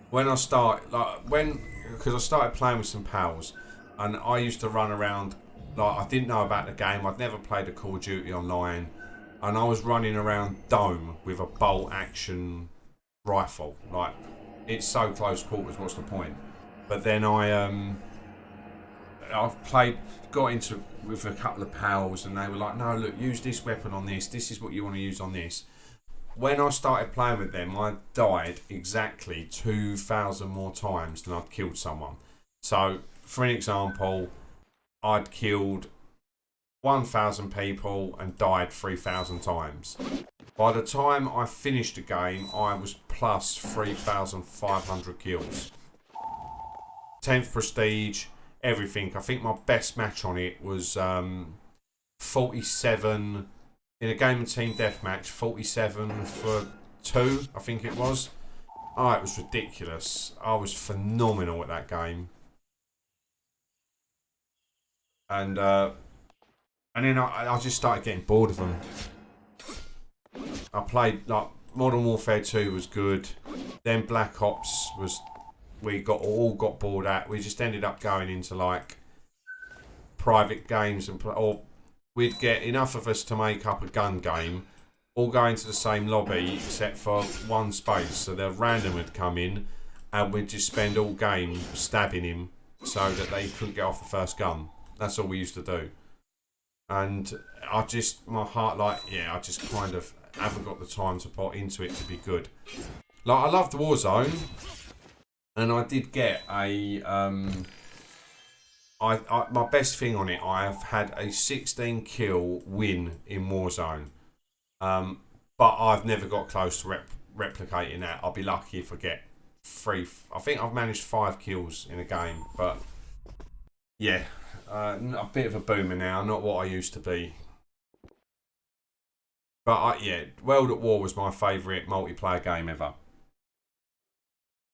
S1: When I started, because I started playing with some pals, and I used to run around, like, I didn't know about the game. I'd never played a Call of Duty online. And I was running around Dome with a bolt action rifle. Like, it's so close quarters, what's the point? But then I got into with a couple of pals, and they were like, no, look, use this weapon on this. This is what you want to use on this. When I started playing with them, I died exactly 2,000 more times than I'd killed someone. So, for an example, I'd killed 1,000 people and died 3,000 times. By the time I finished the game, I was plus 3,500 kills. 10th prestige, everything. I think my best match on it was 47 in a game of team deathmatch. 47 for 2, I think it was. Oh, it was ridiculous. I was phenomenal at that game. And then I just started getting bored of them. I played, like, Modern Warfare 2 was good. Then Black Ops was, we all got bored at. We just ended up going into, like, private games, or we'd get enough of us to make up a gun game, all go into the same lobby except for one space. So the random would come in, and we'd just spend all game stabbing him so that they couldn't get off the first gun. That's all we used to do. And I just, my heart, like, yeah, I just kind of haven't got the time to put into it to be good. Like, I loved Warzone, and I did get a, my best thing on it, I have had a 16 kill win in Warzone. But I've never got close to replicating that. I'll be lucky if I get 3, I think I've managed 5 kills in a game, but yeah. A bit of a boomer now, not what I used to be. But yeah, World at War was my favourite multiplayer game ever.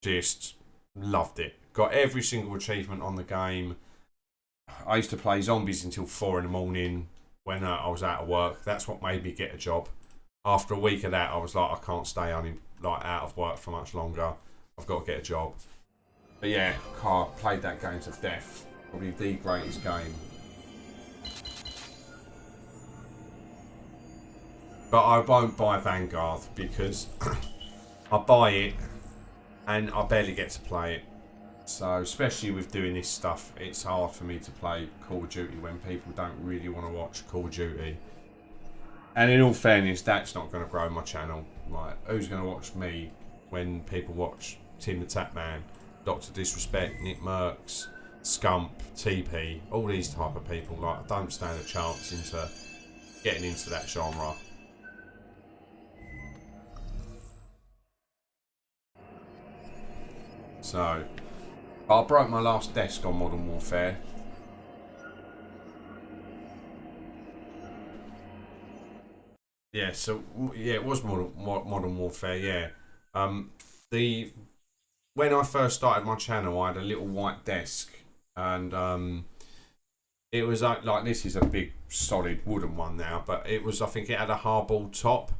S1: Just loved it. Got every single achievement on the game. I used to play zombies until 4 in the morning when I was out of work. That's what made me get a job. After a week of that, I was like, I can't stay out of work for much longer. I've got to get a job. But yeah, I played that game to death. Probably the greatest game. But I won't buy Vanguard because I buy it and I barely get to play it. So, especially with doing this stuff, it's hard for me to play Call of Duty when people don't really want to watch Call of Duty. And in all fairness, that's not going to grow my channel. Like, who's going to watch me when people watch Tim the Tapman, Dr. Disrespect, Nick Merckx, Scump, TP, all these type of people? Like, I don't stand a chance into getting into that genre. So, I broke my last desk on Modern Warfare. Yeah, so yeah, it was Modern Warfare. Yeah, when I first started my channel, I had a little white desk, and it was like this is a big solid wooden one now, but it was, I think it had a hardball top,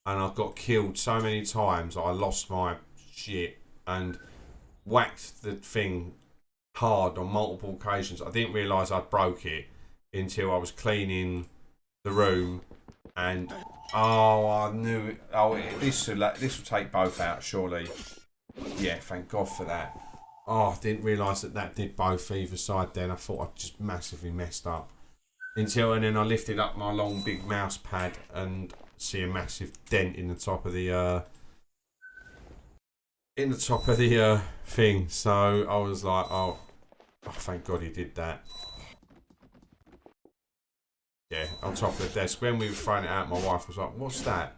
S1: and I got killed so many times I lost my shit and whacked the thing hard on multiple occasions. I didn't realise I'd broke it until I was cleaning the room, and I knew it. This will take both out surely. Yeah, thank God for that. Oh, I didn't realise that did both either side then. I thought I'd just massively messed up. And then I lifted up my long big mouse pad and see a massive dent in the top of the in the top of the thing. So I was like, oh, thank God he did that. Yeah, on top of the desk. When we were throwing it out, my wife was like, what's that?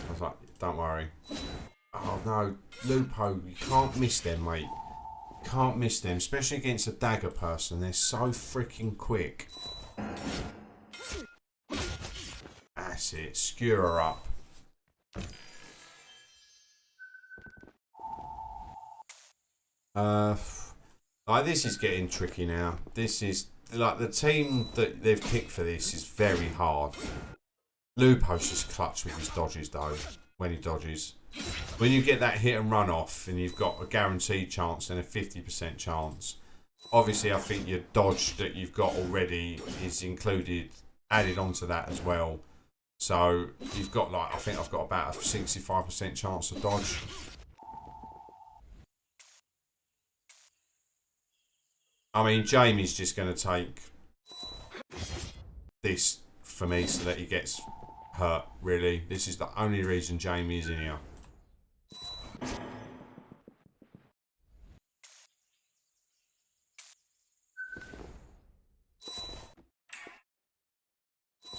S1: I was like, don't worry. Oh no, Lupo, you can't miss them, mate. You can't miss them, especially against a dagger person. They're so freaking quick. That's it. Skewer her up. Like, this is getting tricky now. This is like the team that they've picked for this is very hard. Lupo's just clutch with his dodges though. When he dodges, when you get that hit and run off, and you've got a guaranteed chance and a 50% chance. Obviously, I think your dodge that you've got already is included, added onto that as well. So you've got like, I think I've got about a 65% chance of dodge. I mean, Jamie's just going to take this for me so that he gets hurt, really. This is the only reason Jamie is in here.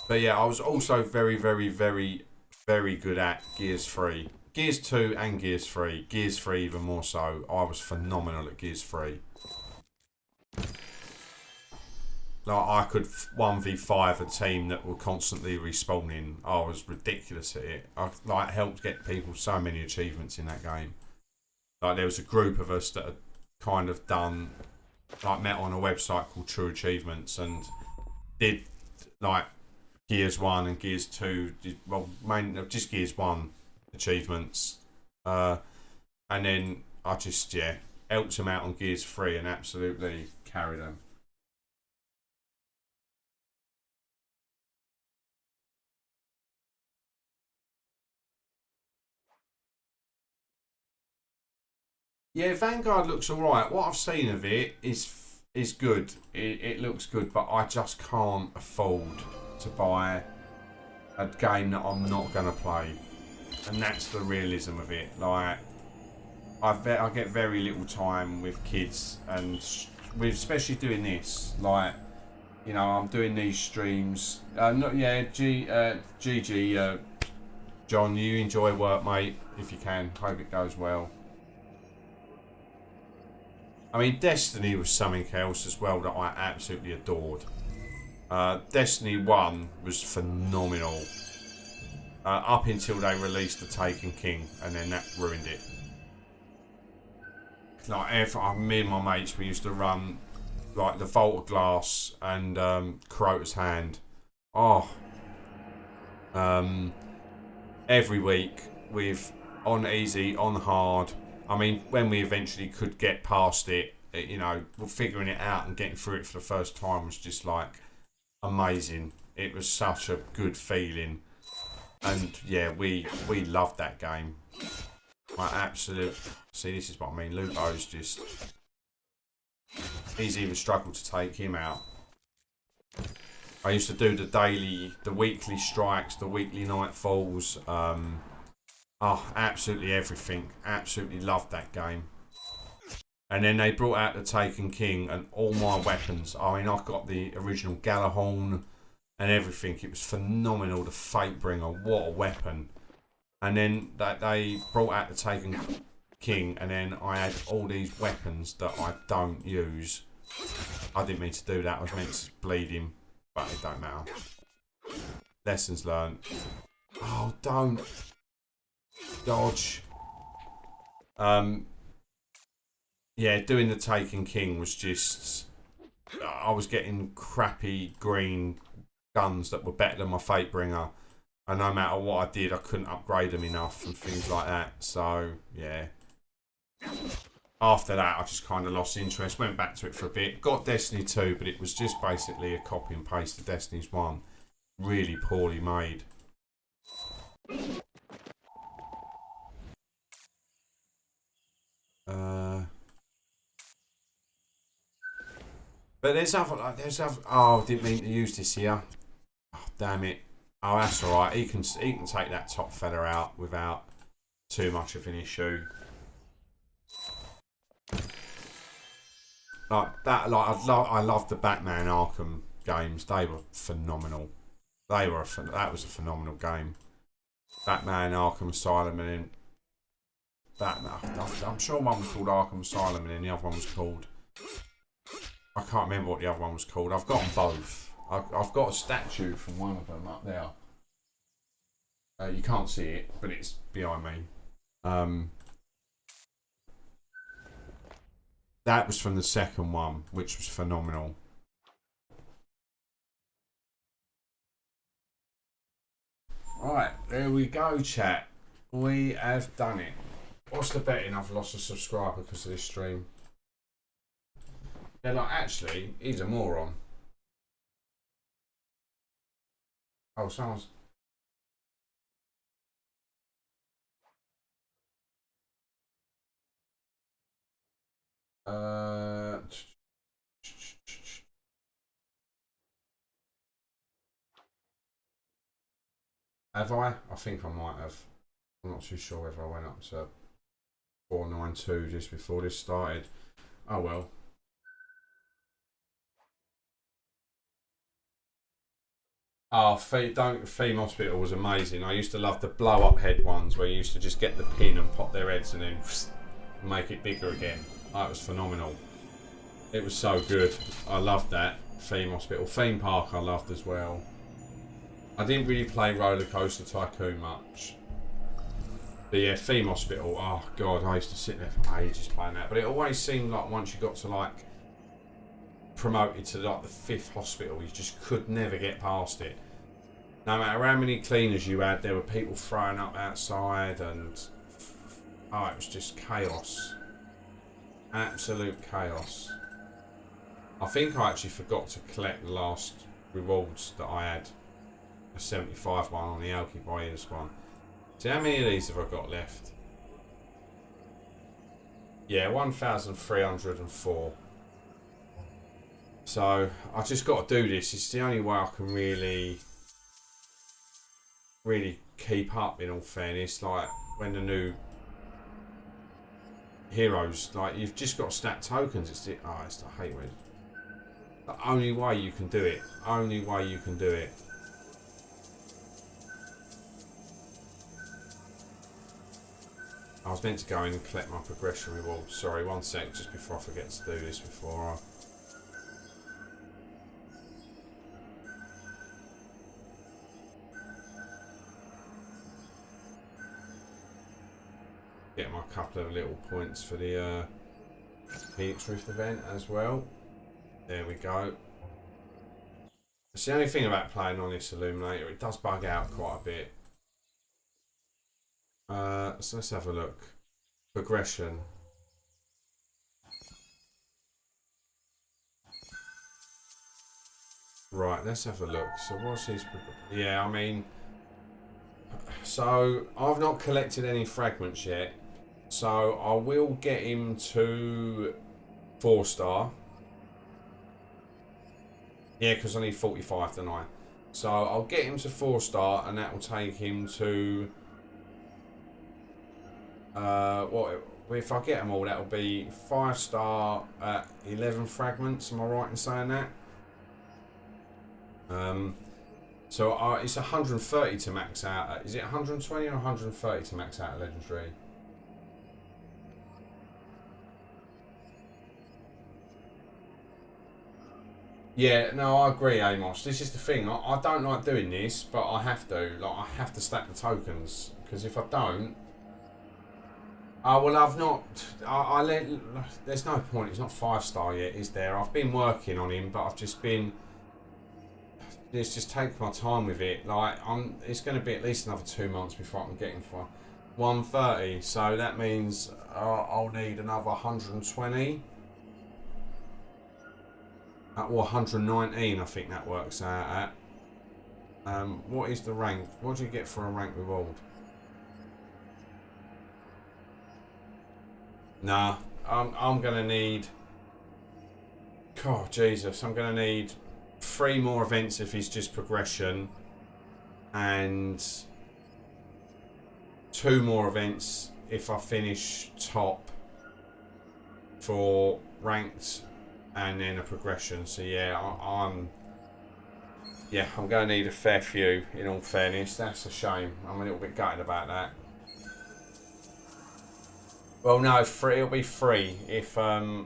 S1: But yeah, I was also very, very, very, very good at Gears 3. Gears 2 and Gears 3. Gears 3 even more so. I was phenomenal at Gears 3. Like, I could 1v5 a team that were constantly respawning. I was ridiculous at it. I like helped get people so many achievements in that game. Like, there was a group of us that had kind of done, like, met on a website called True Achievements and did like Gears 1 and Gears 2, well, mainly just Gears 1 achievements. And then I just, yeah, helped them out on Gears 3 and absolutely carried them. Yeah, Vanguard looks alright. What I've seen of it is good. It looks good, but I just can't afford to buy a game that I'm not going to play. And that's the realism of it. Like, I get very little time with kids, and with especially doing this. Like, you know, I'm doing these streams. GG, John, you enjoy work, mate, if you can. Hope it goes well. I mean, Destiny was something else as well that I absolutely adored. Destiny 1 was phenomenal. Up until they released The Taken King, and then that ruined it. Like, me and my mates, we used to run like the Vault of Glass and Crota's Hand. Oh. Every week with on easy, on hard. I mean, when we eventually could get past it, you know, figuring it out and getting through it for the first time was just like amazing. It was such a good feeling, and yeah, we loved that game. My absolute. See, this is what I mean. Lupo's just. He's even struggled to take him out. I used to do the weekly strikes, the weekly nightfalls. Absolutely everything. Absolutely loved that game. And then they brought out the Taken King and all my weapons. I mean, I got the original Galahorn and everything. It was phenomenal. The Fatebringer, what a weapon. And then they brought out the Taken King, and then I had all these weapons that I don't use. I didn't mean to do that. I was meant to bleed him, but it don't matter. Lessons learned. Oh, don't. Dodge. Yeah, doing the Taken King was just. I was getting crappy green guns that were better than my Fatebringer, and no matter what I did, I couldn't upgrade them enough and things like that. So yeah. After that, I just kind of lost interest. Went back to it for a bit. Got Destiny 2, but it was just basically a copy and paste of Destiny's 1. Really poorly made. But there's other. Oh, didn't mean to use this here. Oh, damn it. Oh, that's all right. He can take that top fella out without too much of an issue. Like that, I love the Batman Arkham games. They were phenomenal. That was a phenomenal game. Batman Arkham Asylum, and then Batman. I'm sure one was called Arkham Asylum, and then the other one was called. I can't remember what the other one was called. I've got them both. I've got a statue from one of them up there. You can't see it, but it's behind me. That was from the second one, which was phenomenal. Right, there we go, chat. We have done it. What's the betting? I've lost a subscriber because of this stream. They're like, actually, he's a moron. Oh, someone's... Have I? I think I might have. I'm not too sure whether I went up to 492 just before this started. Oh well. Oh, Theme Hospital was amazing. I used to love the blow up head ones where you used to just get the pin and pop their heads and then make it bigger again. Oh, it was phenomenal. It was so good. I loved that. Theme Hospital. Theme Park I loved as well. I didn't really play Roller Coaster Tycoon much. But yeah, Theme Hospital, oh god, I used to sit there for ages playing that. But it always seemed like once you got to like promoted to like the 5th hospital, you just could never get past it. No matter how many cleaners you had, there were people throwing up outside and oh, it was just chaos. Absolute chaos. I think I actually forgot to collect the last rewards that I had. A 75 one on the Alky one. So how many of these have I got left? Yeah, 1,304. So I just got to do this. It's the only way I can really keep up, in all fairness. Like when the new heroes, like you've just got to stack tokens. I hate when. The only way you can do it. Only way you can do it. I was meant to go in and collect my progression reward. Sorry, one sec, just before I forget to do this before I... Get my couple of little points for the Helix Rift event as well. There we go. It's the only thing about playing on this Illuminator, it does bug out quite a bit. So let's have a look. Progression. Right, let's have a look. So what's his... Yeah, I mean... So, I've not collected any fragments yet. So, I will get him to 4-star. Yeah, because I need 45, don't I? So, I'll get him to 4-star, and that will take him to... what if I get them all, that'll be 5-star at 11 fragments. Am I right in saying that? So it's 130 to max out at, is it 120 or 130 to max out at legendary? Yeah, no, I agree, Amos. This is the thing. I don't like doing this, but I have to. Like, I have to stack the tokens, because if I don't, well, I've not. There's no point. It's not 5-star yet, is there? I've been working on him, but I've just been. It's just take my time with it. Like it's going to be at least another 2 months before I can get him for 130. So that means I'll need another 120. Or 119, I think that works out at. What is the rank? What do you get for a rank reward? Nah, I'm gonna need. God, Jesus, I'm gonna need 3 more events if he's just progression, and 2 more events if I finish top for ranked and then a progression. So yeah, I'm going to need a fair few. In all fairness, that's a shame. I'm a little bit gutted about that. Well, no, it'll be 3 if my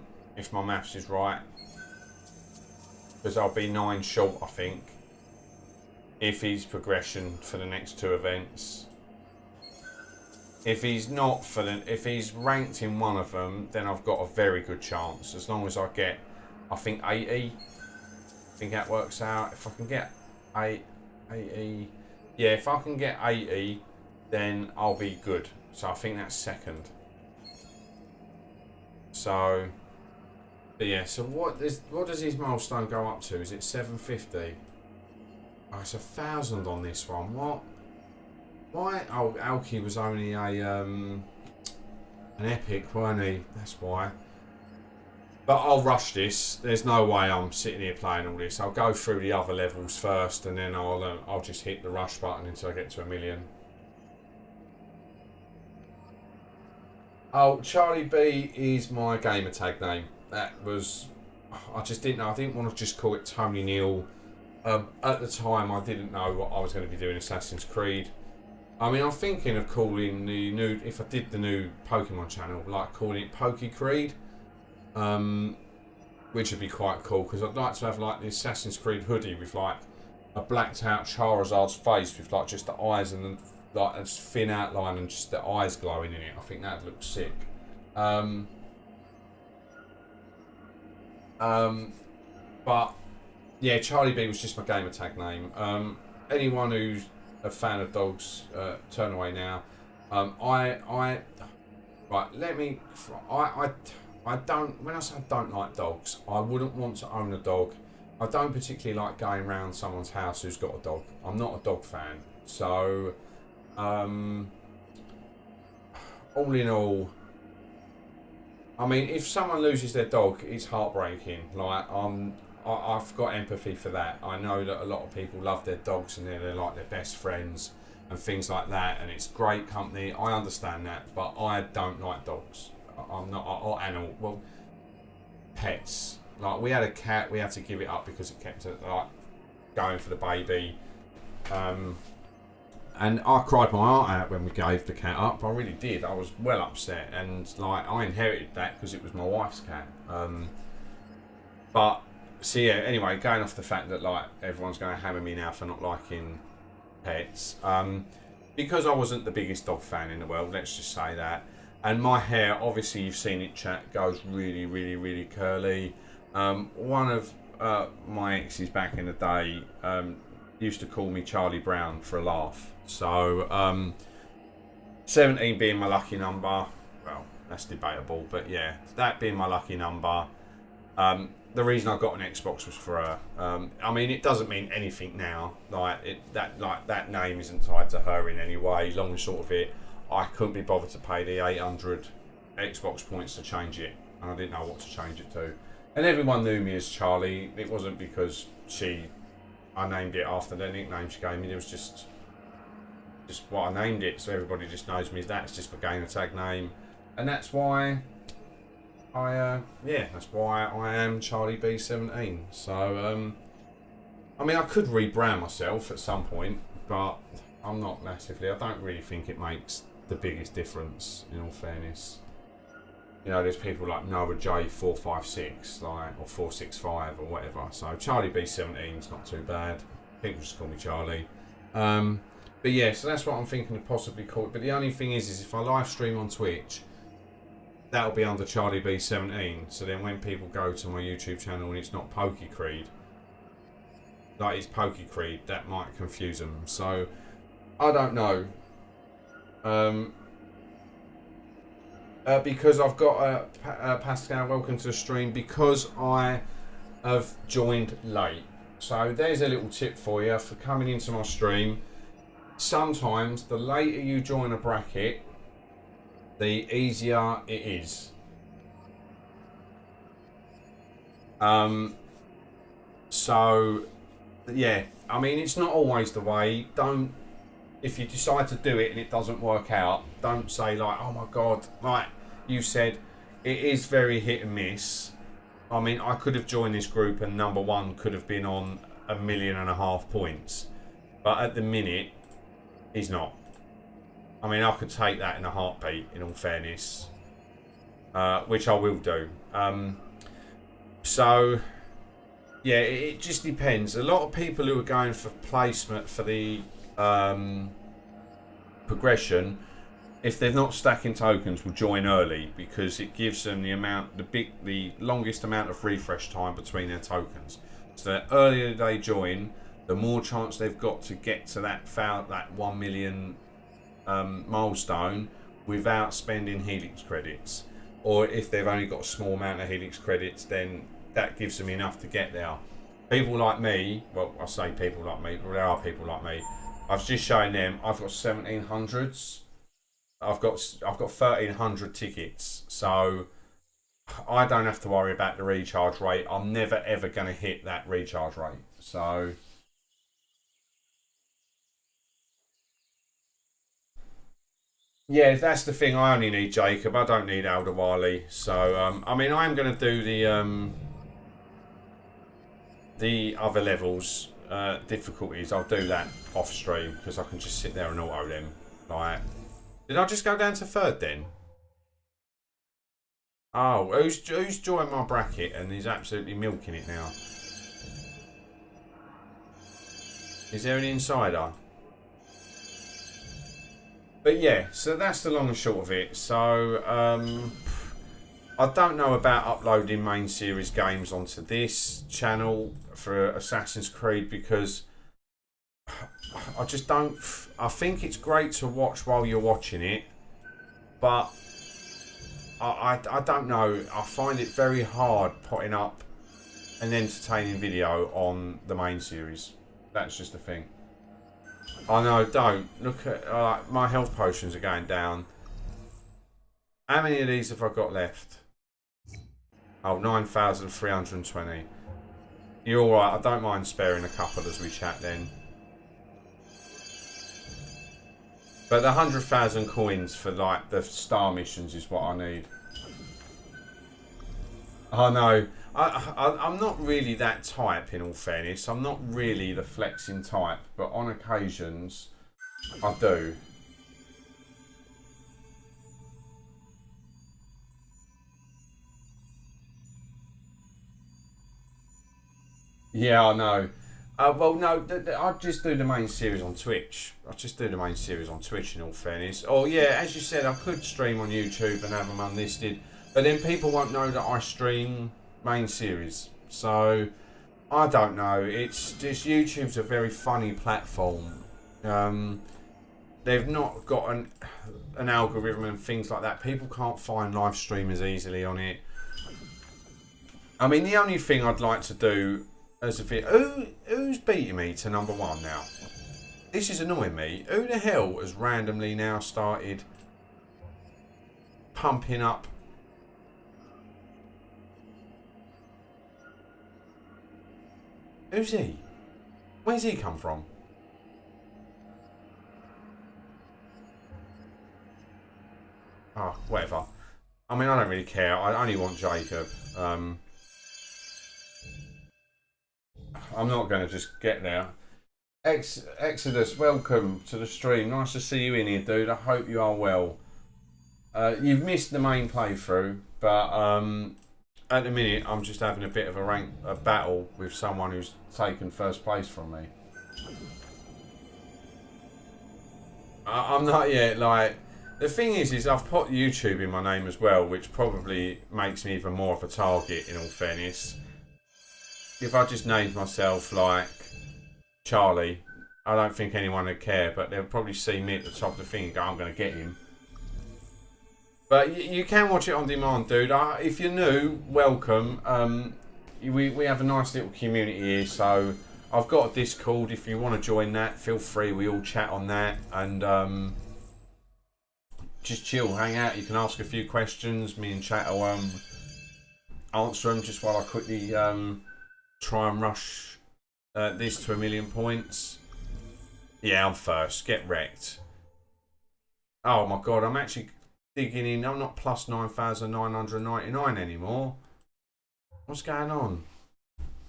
S1: maths is right, because I'll be 9 short, I think, if he's progression for the next 2 events. If he's not if he's ranked in one of them, then I've got a very good chance. As long as I get, I think 80. I think that works out. If I can get 80, yeah, if I can get 80, then I'll be good. So I think that's second. So, but yeah. So what does his milestone go up to? Is it 750? Oh, it's 1,000 on this one. What? Why? Oh, Alki was only an epic, weren't he? That's why. But I'll rush this. There's no way I'm sitting here playing all this. I'll go through the other levels first, and then I'll just hit the rush button until I get to 1 million. Oh, Charlie B is my gamer tag name. That was, I just didn't know. I didn't want to just call it Tony Neal. At the time, I didn't know what I was going to be doing Assassin's Creed. I mean, I'm thinking of calling the new, if I did the new Pokemon channel, like calling it Poke Creed, which would be quite cool, because I'd like to have like the Assassin's Creed hoodie with like a blacked out Charizard's face with like just the eyes and like a thin outline and just the eyes glowing in it. I think that'd look sick. But yeah, Charlie B was just my gamer tag name. Anyone who's a fan of dogs, turn away now. Right, I don't, when I say I don't like dogs, I wouldn't want to own a dog. I don't particularly like going around someone's house who's got a dog. I'm not a dog fan. So, all in all, I mean, if someone loses their dog, it's heartbreaking. Like, I've got empathy for that. I know that a lot of people love their dogs and they're like their best friends and things like that, and it's great company. I understand that, but I don't like dogs. I'm not, or animal, well, pets. Like, we had a cat, we had to give it up because it kept like going for the baby. And I cried my heart out when we gave the cat up. I really did. I was well upset, and like I inherited that because it was my wife's cat. But so yeah. Anyway, going off the fact that like everyone's going to hammer me now for not liking pets, because I wasn't the biggest dog fan in the world. Let's just say that. And my hair, obviously you've seen it, chat, goes really, really, really curly. One of my exes back in the day used to call me Charlie Brown for a laugh. So 17 being my lucky number, well, that's debatable, but yeah, that being my lucky number. The reason I got an Xbox was for her. I mean, it doesn't mean anything now. That name isn't tied to her in any way. Long and short of it, I couldn't be bothered to pay the 800 Xbox points to change it, and I didn't know what to change it to. And everyone knew me as Charlie. It wasn't because I named it after the nickname she gave me. It was just what I named it, so everybody just knows me as that. It's just my gamer tag name, and that's why that's why I am Charlie B17. So I mean, I could rebrand myself at some point, but I'm not massively. I don't really think it makes the biggest difference, in all fairness. You know, there's people like Noah J456, like, or 465 or whatever. So Charlie B17 is not too bad. People just call me Charlie. But yeah, so that's what I'm thinking of possibly call it. But the only thing is if I live stream on Twitch, that'll be under Charlie B17. So then when people go to my YouTube channel and it's not Poke Creed, like it's Poke Creed, that might confuse them. So I don't know. Because I've got Pascal, welcome to the stream, because I have joined late. So there's a little tip for you for coming into my stream. Sometimes the later you join a bracket, the easier it is. So yeah, I mean, it's not always the way. If you decide to do it and it doesn't work out, don't say like, oh my god, like you said, it is very hit and miss. I mean, I could have joined this group and number one could have been on 1.5 million points. But at the minute, he's not. I mean, I could take that in a heartbeat, in all fairness. Which I will do. So, yeah, it just depends. A lot of people who are going for placement for the progression, if they're not stacking tokens, will join early because it gives them the longest amount of refresh time between their tokens. So the earlier they join, the more chance they've got to get to that 1 million milestone without spending Helix credits. Or if they've only got a small amount of Helix credits, then that gives them enough to get there. People like me, well, I say people like me, but there are people like me. I was just showing them. I've got 1700s. I've got 1300 tickets, so I don't have to worry about the recharge rate. I'm never ever going to hit that recharge rate. So yeah, that's the thing. I only need Jacob. I don't need Aldawali. So I mean, I am going to do the other levels difficulties. I'll do that off stream because I can just sit there and auto them. Like, did I just go down to third then? Oh, who's joined my bracket and is absolutely milking it now? Is there an insider? But yeah, so that's the long and short of it. So I don't know about uploading main series games onto this channel for Assassin's Creed because I just don't. I think it's great to watch while you're watching it, but I don't know. I find it very hard putting up an entertaining video on the main series. That's just the thing. I know, don't. Look at my health potions are going down. How many of these have I got left? Oh, 9,320. You're alright, I don't mind sparing a couple as we chat then. But the 100,000 coins for like the star missions is what I need. I know. I'm not really that type, in all fairness. I'm not really the flexing type, but on occasions, I do. Yeah, I know. Well, no, I just do the main series on Twitch. I just do the main series on Twitch, in all fairness. Oh, yeah, as you said, I could stream on YouTube and have them unlisted, but then people won't know that I stream main series. So I don't know. It's just YouTube's a very funny platform. They've not got an algorithm and things like that. People can't find live streamers easily on it. I mean, the only thing I'd like to do as a video, who's beating me to number one now? This is annoying me. Who the hell has randomly now started pumping up? Who's he? Where's he come from? Oh, whatever. I mean, I don't really care. I only want Jacob. I'm not going to just get there. Exodus, welcome to the stream. Nice to see you in here, dude. I hope you are well. You've missed the main playthrough, but at the minute, I'm just having a bit of a battle with someone who's taken first place from me. I'm not yet, like... The thing is I've put YouTube in my name as well, which probably makes me even more of a target, in all fairness. If I just named myself, like, Charlie, I don't think anyone would care, but they'll probably see me at the top of the thing and go, I'm going to get him. But you can watch it on demand, dude. If you're new, welcome. We have a nice little community here, so I've got a Discord. If you want to join that, feel free. We all chat on that and just chill, hang out. You can ask a few questions. Me and chat will answer them just while I quickly try and rush this to 1 million points. Yeah, I'm first. Get wrecked. Oh my god, I'm actually digging in. I'm not plus 9,999 anymore. What's going on?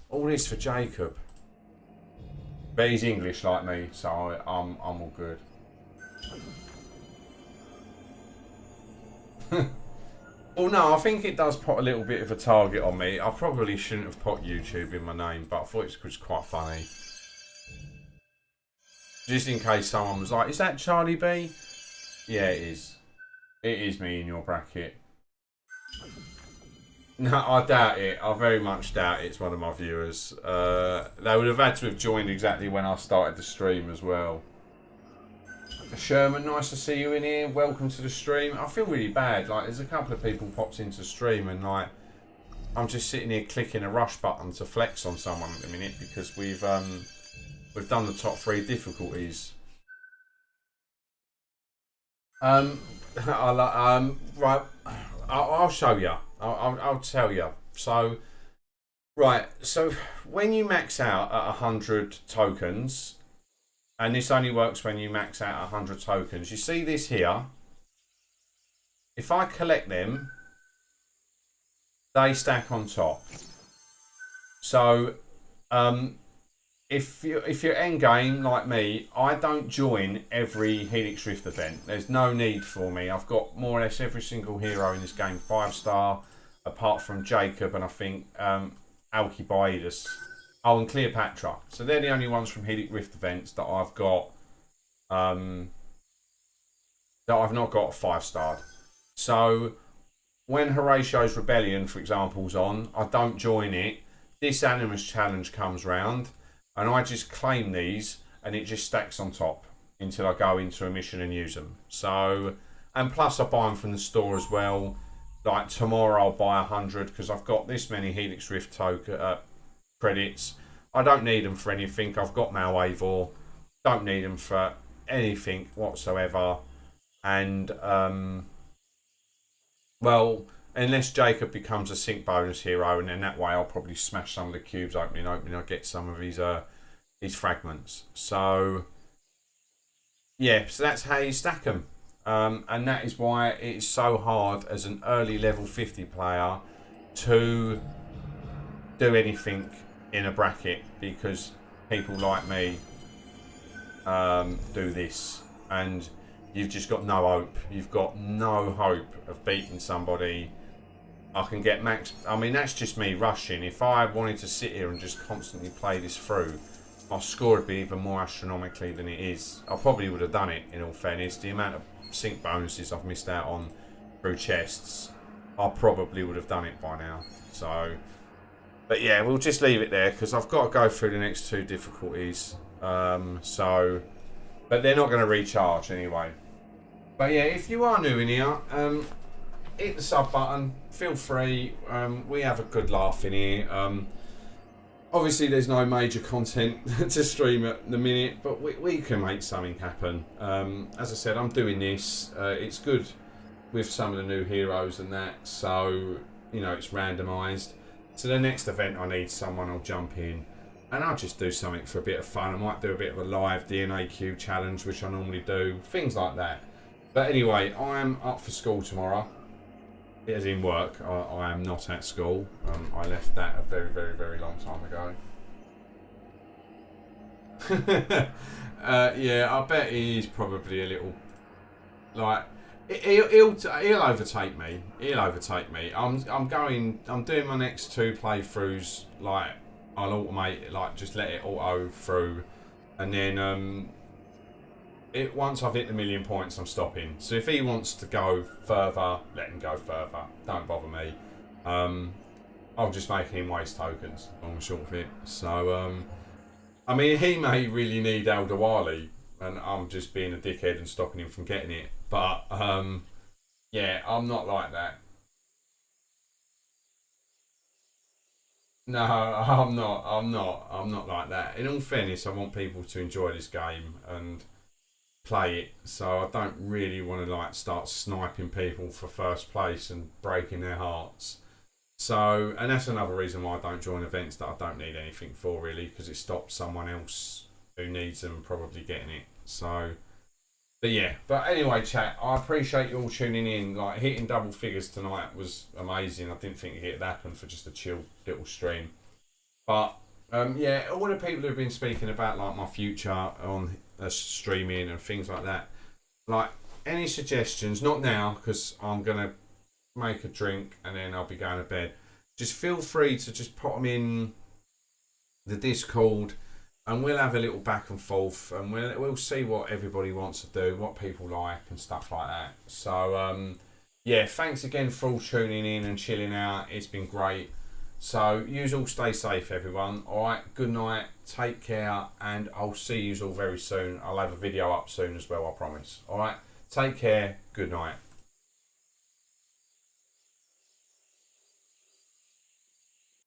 S1: All this for Jacob. But he's English like me, so I'm all good. Well, no, I think it does put a little bit of a target on me. I probably shouldn't have put YouTube in my name, but I thought it was quite funny. Just in case someone was like, is that Charlie B? Yeah, it is. It is me in your bracket. No, I doubt it. I very much doubt it's one of my viewers. They would have had to have joined exactly when I started the stream as well. Sherman, nice to see you in here. Welcome to the stream. I feel really bad. Like, there's a couple of people popped into the stream and like, I'm just sitting here clicking a rush button to flex on someone at the minute because we've done the top 3 difficulties. Right, I'll show you. I'll tell you. So, right. So when you max out at 100 tokens, and this only works when you max out 100 tokens. You see this here? If I collect them, they stack on top. So, if you're end game like me, I don't join every Helix Rift event. There's no need for me. I've got more or less every single hero in this game 5-star, apart from Jacob and I think Alcibiades. Oh, and Cleopatra. So they're the only ones from Helix Rift events that I've got, that I've not got 5-starred. So when Horatio's Rebellion, for example, is on, I don't join it. This Animus Challenge comes round, and I just claim these, and it just stacks on top until I go into a mission and use them. So, and plus I buy them from the store as well. Like tomorrow I'll buy 100 because I've got this many Helix Rift token credits. I don't need them for anything. I've got Malwavor. Don't need them for anything whatsoever. And well, unless Jacob becomes a sync bonus hero, and then that way I'll probably smash some of the cubes opening. I'll get some of his fragments. So yeah, so that's how you stack them. And that is why it's so hard as an early level 50 player to do anything in a bracket, because people like me do this, and you've just got no hope. You've got no hope of beating somebody. I can get max. I mean, that's just me rushing. If I wanted to sit here and just constantly play this through, my score would be even more astronomically than it is. I probably would have done it, in all fairness. The amount of sync bonuses I've missed out on through chests, I probably would have done it by now. So, but yeah, we'll just leave it there because I've got to go through the next 2 difficulties. So, but they're not going to recharge anyway. But yeah, if you are new in here, hit the sub button. Feel free. We have a good laugh in here. Obviously, there's no major content to stream at the minute, but we can make something happen. As I said, I'm doing this. It's good with some of the new heroes and that, so you know it's randomised. So the next event I need someone, I'll jump in, and I'll just do something for a bit of fun. I might do a bit of a live DNAQ challenge, which I normally do, things like that. But anyway, I am up for school tomorrow. As in work. I am not at school. I left that a very, very, very long time ago. Yeah, I bet he's probably a little like he'll overtake me. He'll overtake me. I'm doing my next 2 playthroughs. Like I'll automate it. Like just let it auto through, and then once I've hit the 1,000,000 points, I'm stopping. So if he wants to go further, let him go further. Don't bother me. I'll just make him waste tokens, long and short of it. So, I mean, he may really need El Dawali, and I'm just being a dickhead and stopping him from getting it. But, yeah, I'm not like that. No, I'm not like that. In all fairness, I want people to enjoy this game and play it, so I don't really want to like start sniping people for first place and breaking their hearts. So, and that's another reason why I don't join events that I don't need anything for, really, because it stops someone else who needs them probably getting it. So But yeah, but anyway, chat, I appreciate you all tuning in. Like, hitting double figures tonight was amazing. I didn't think it'd happen for just a chill little stream. But yeah, all the people who've been speaking about like my future on streaming and things like that, like any suggestions, not now because I'm gonna make a drink and then I'll be going to bed. Just feel free to just put them in the Discord and we'll have a little back and forth and we'll see what everybody wants to do, what people like and stuff like that. So yeah, thanks again for all tuning in and chilling out. It's been great. So you all stay safe, everyone. Alright, good night, take care, and I'll see you all very soon. I'll have a video up soon as well, I promise. Alright, take care, good night.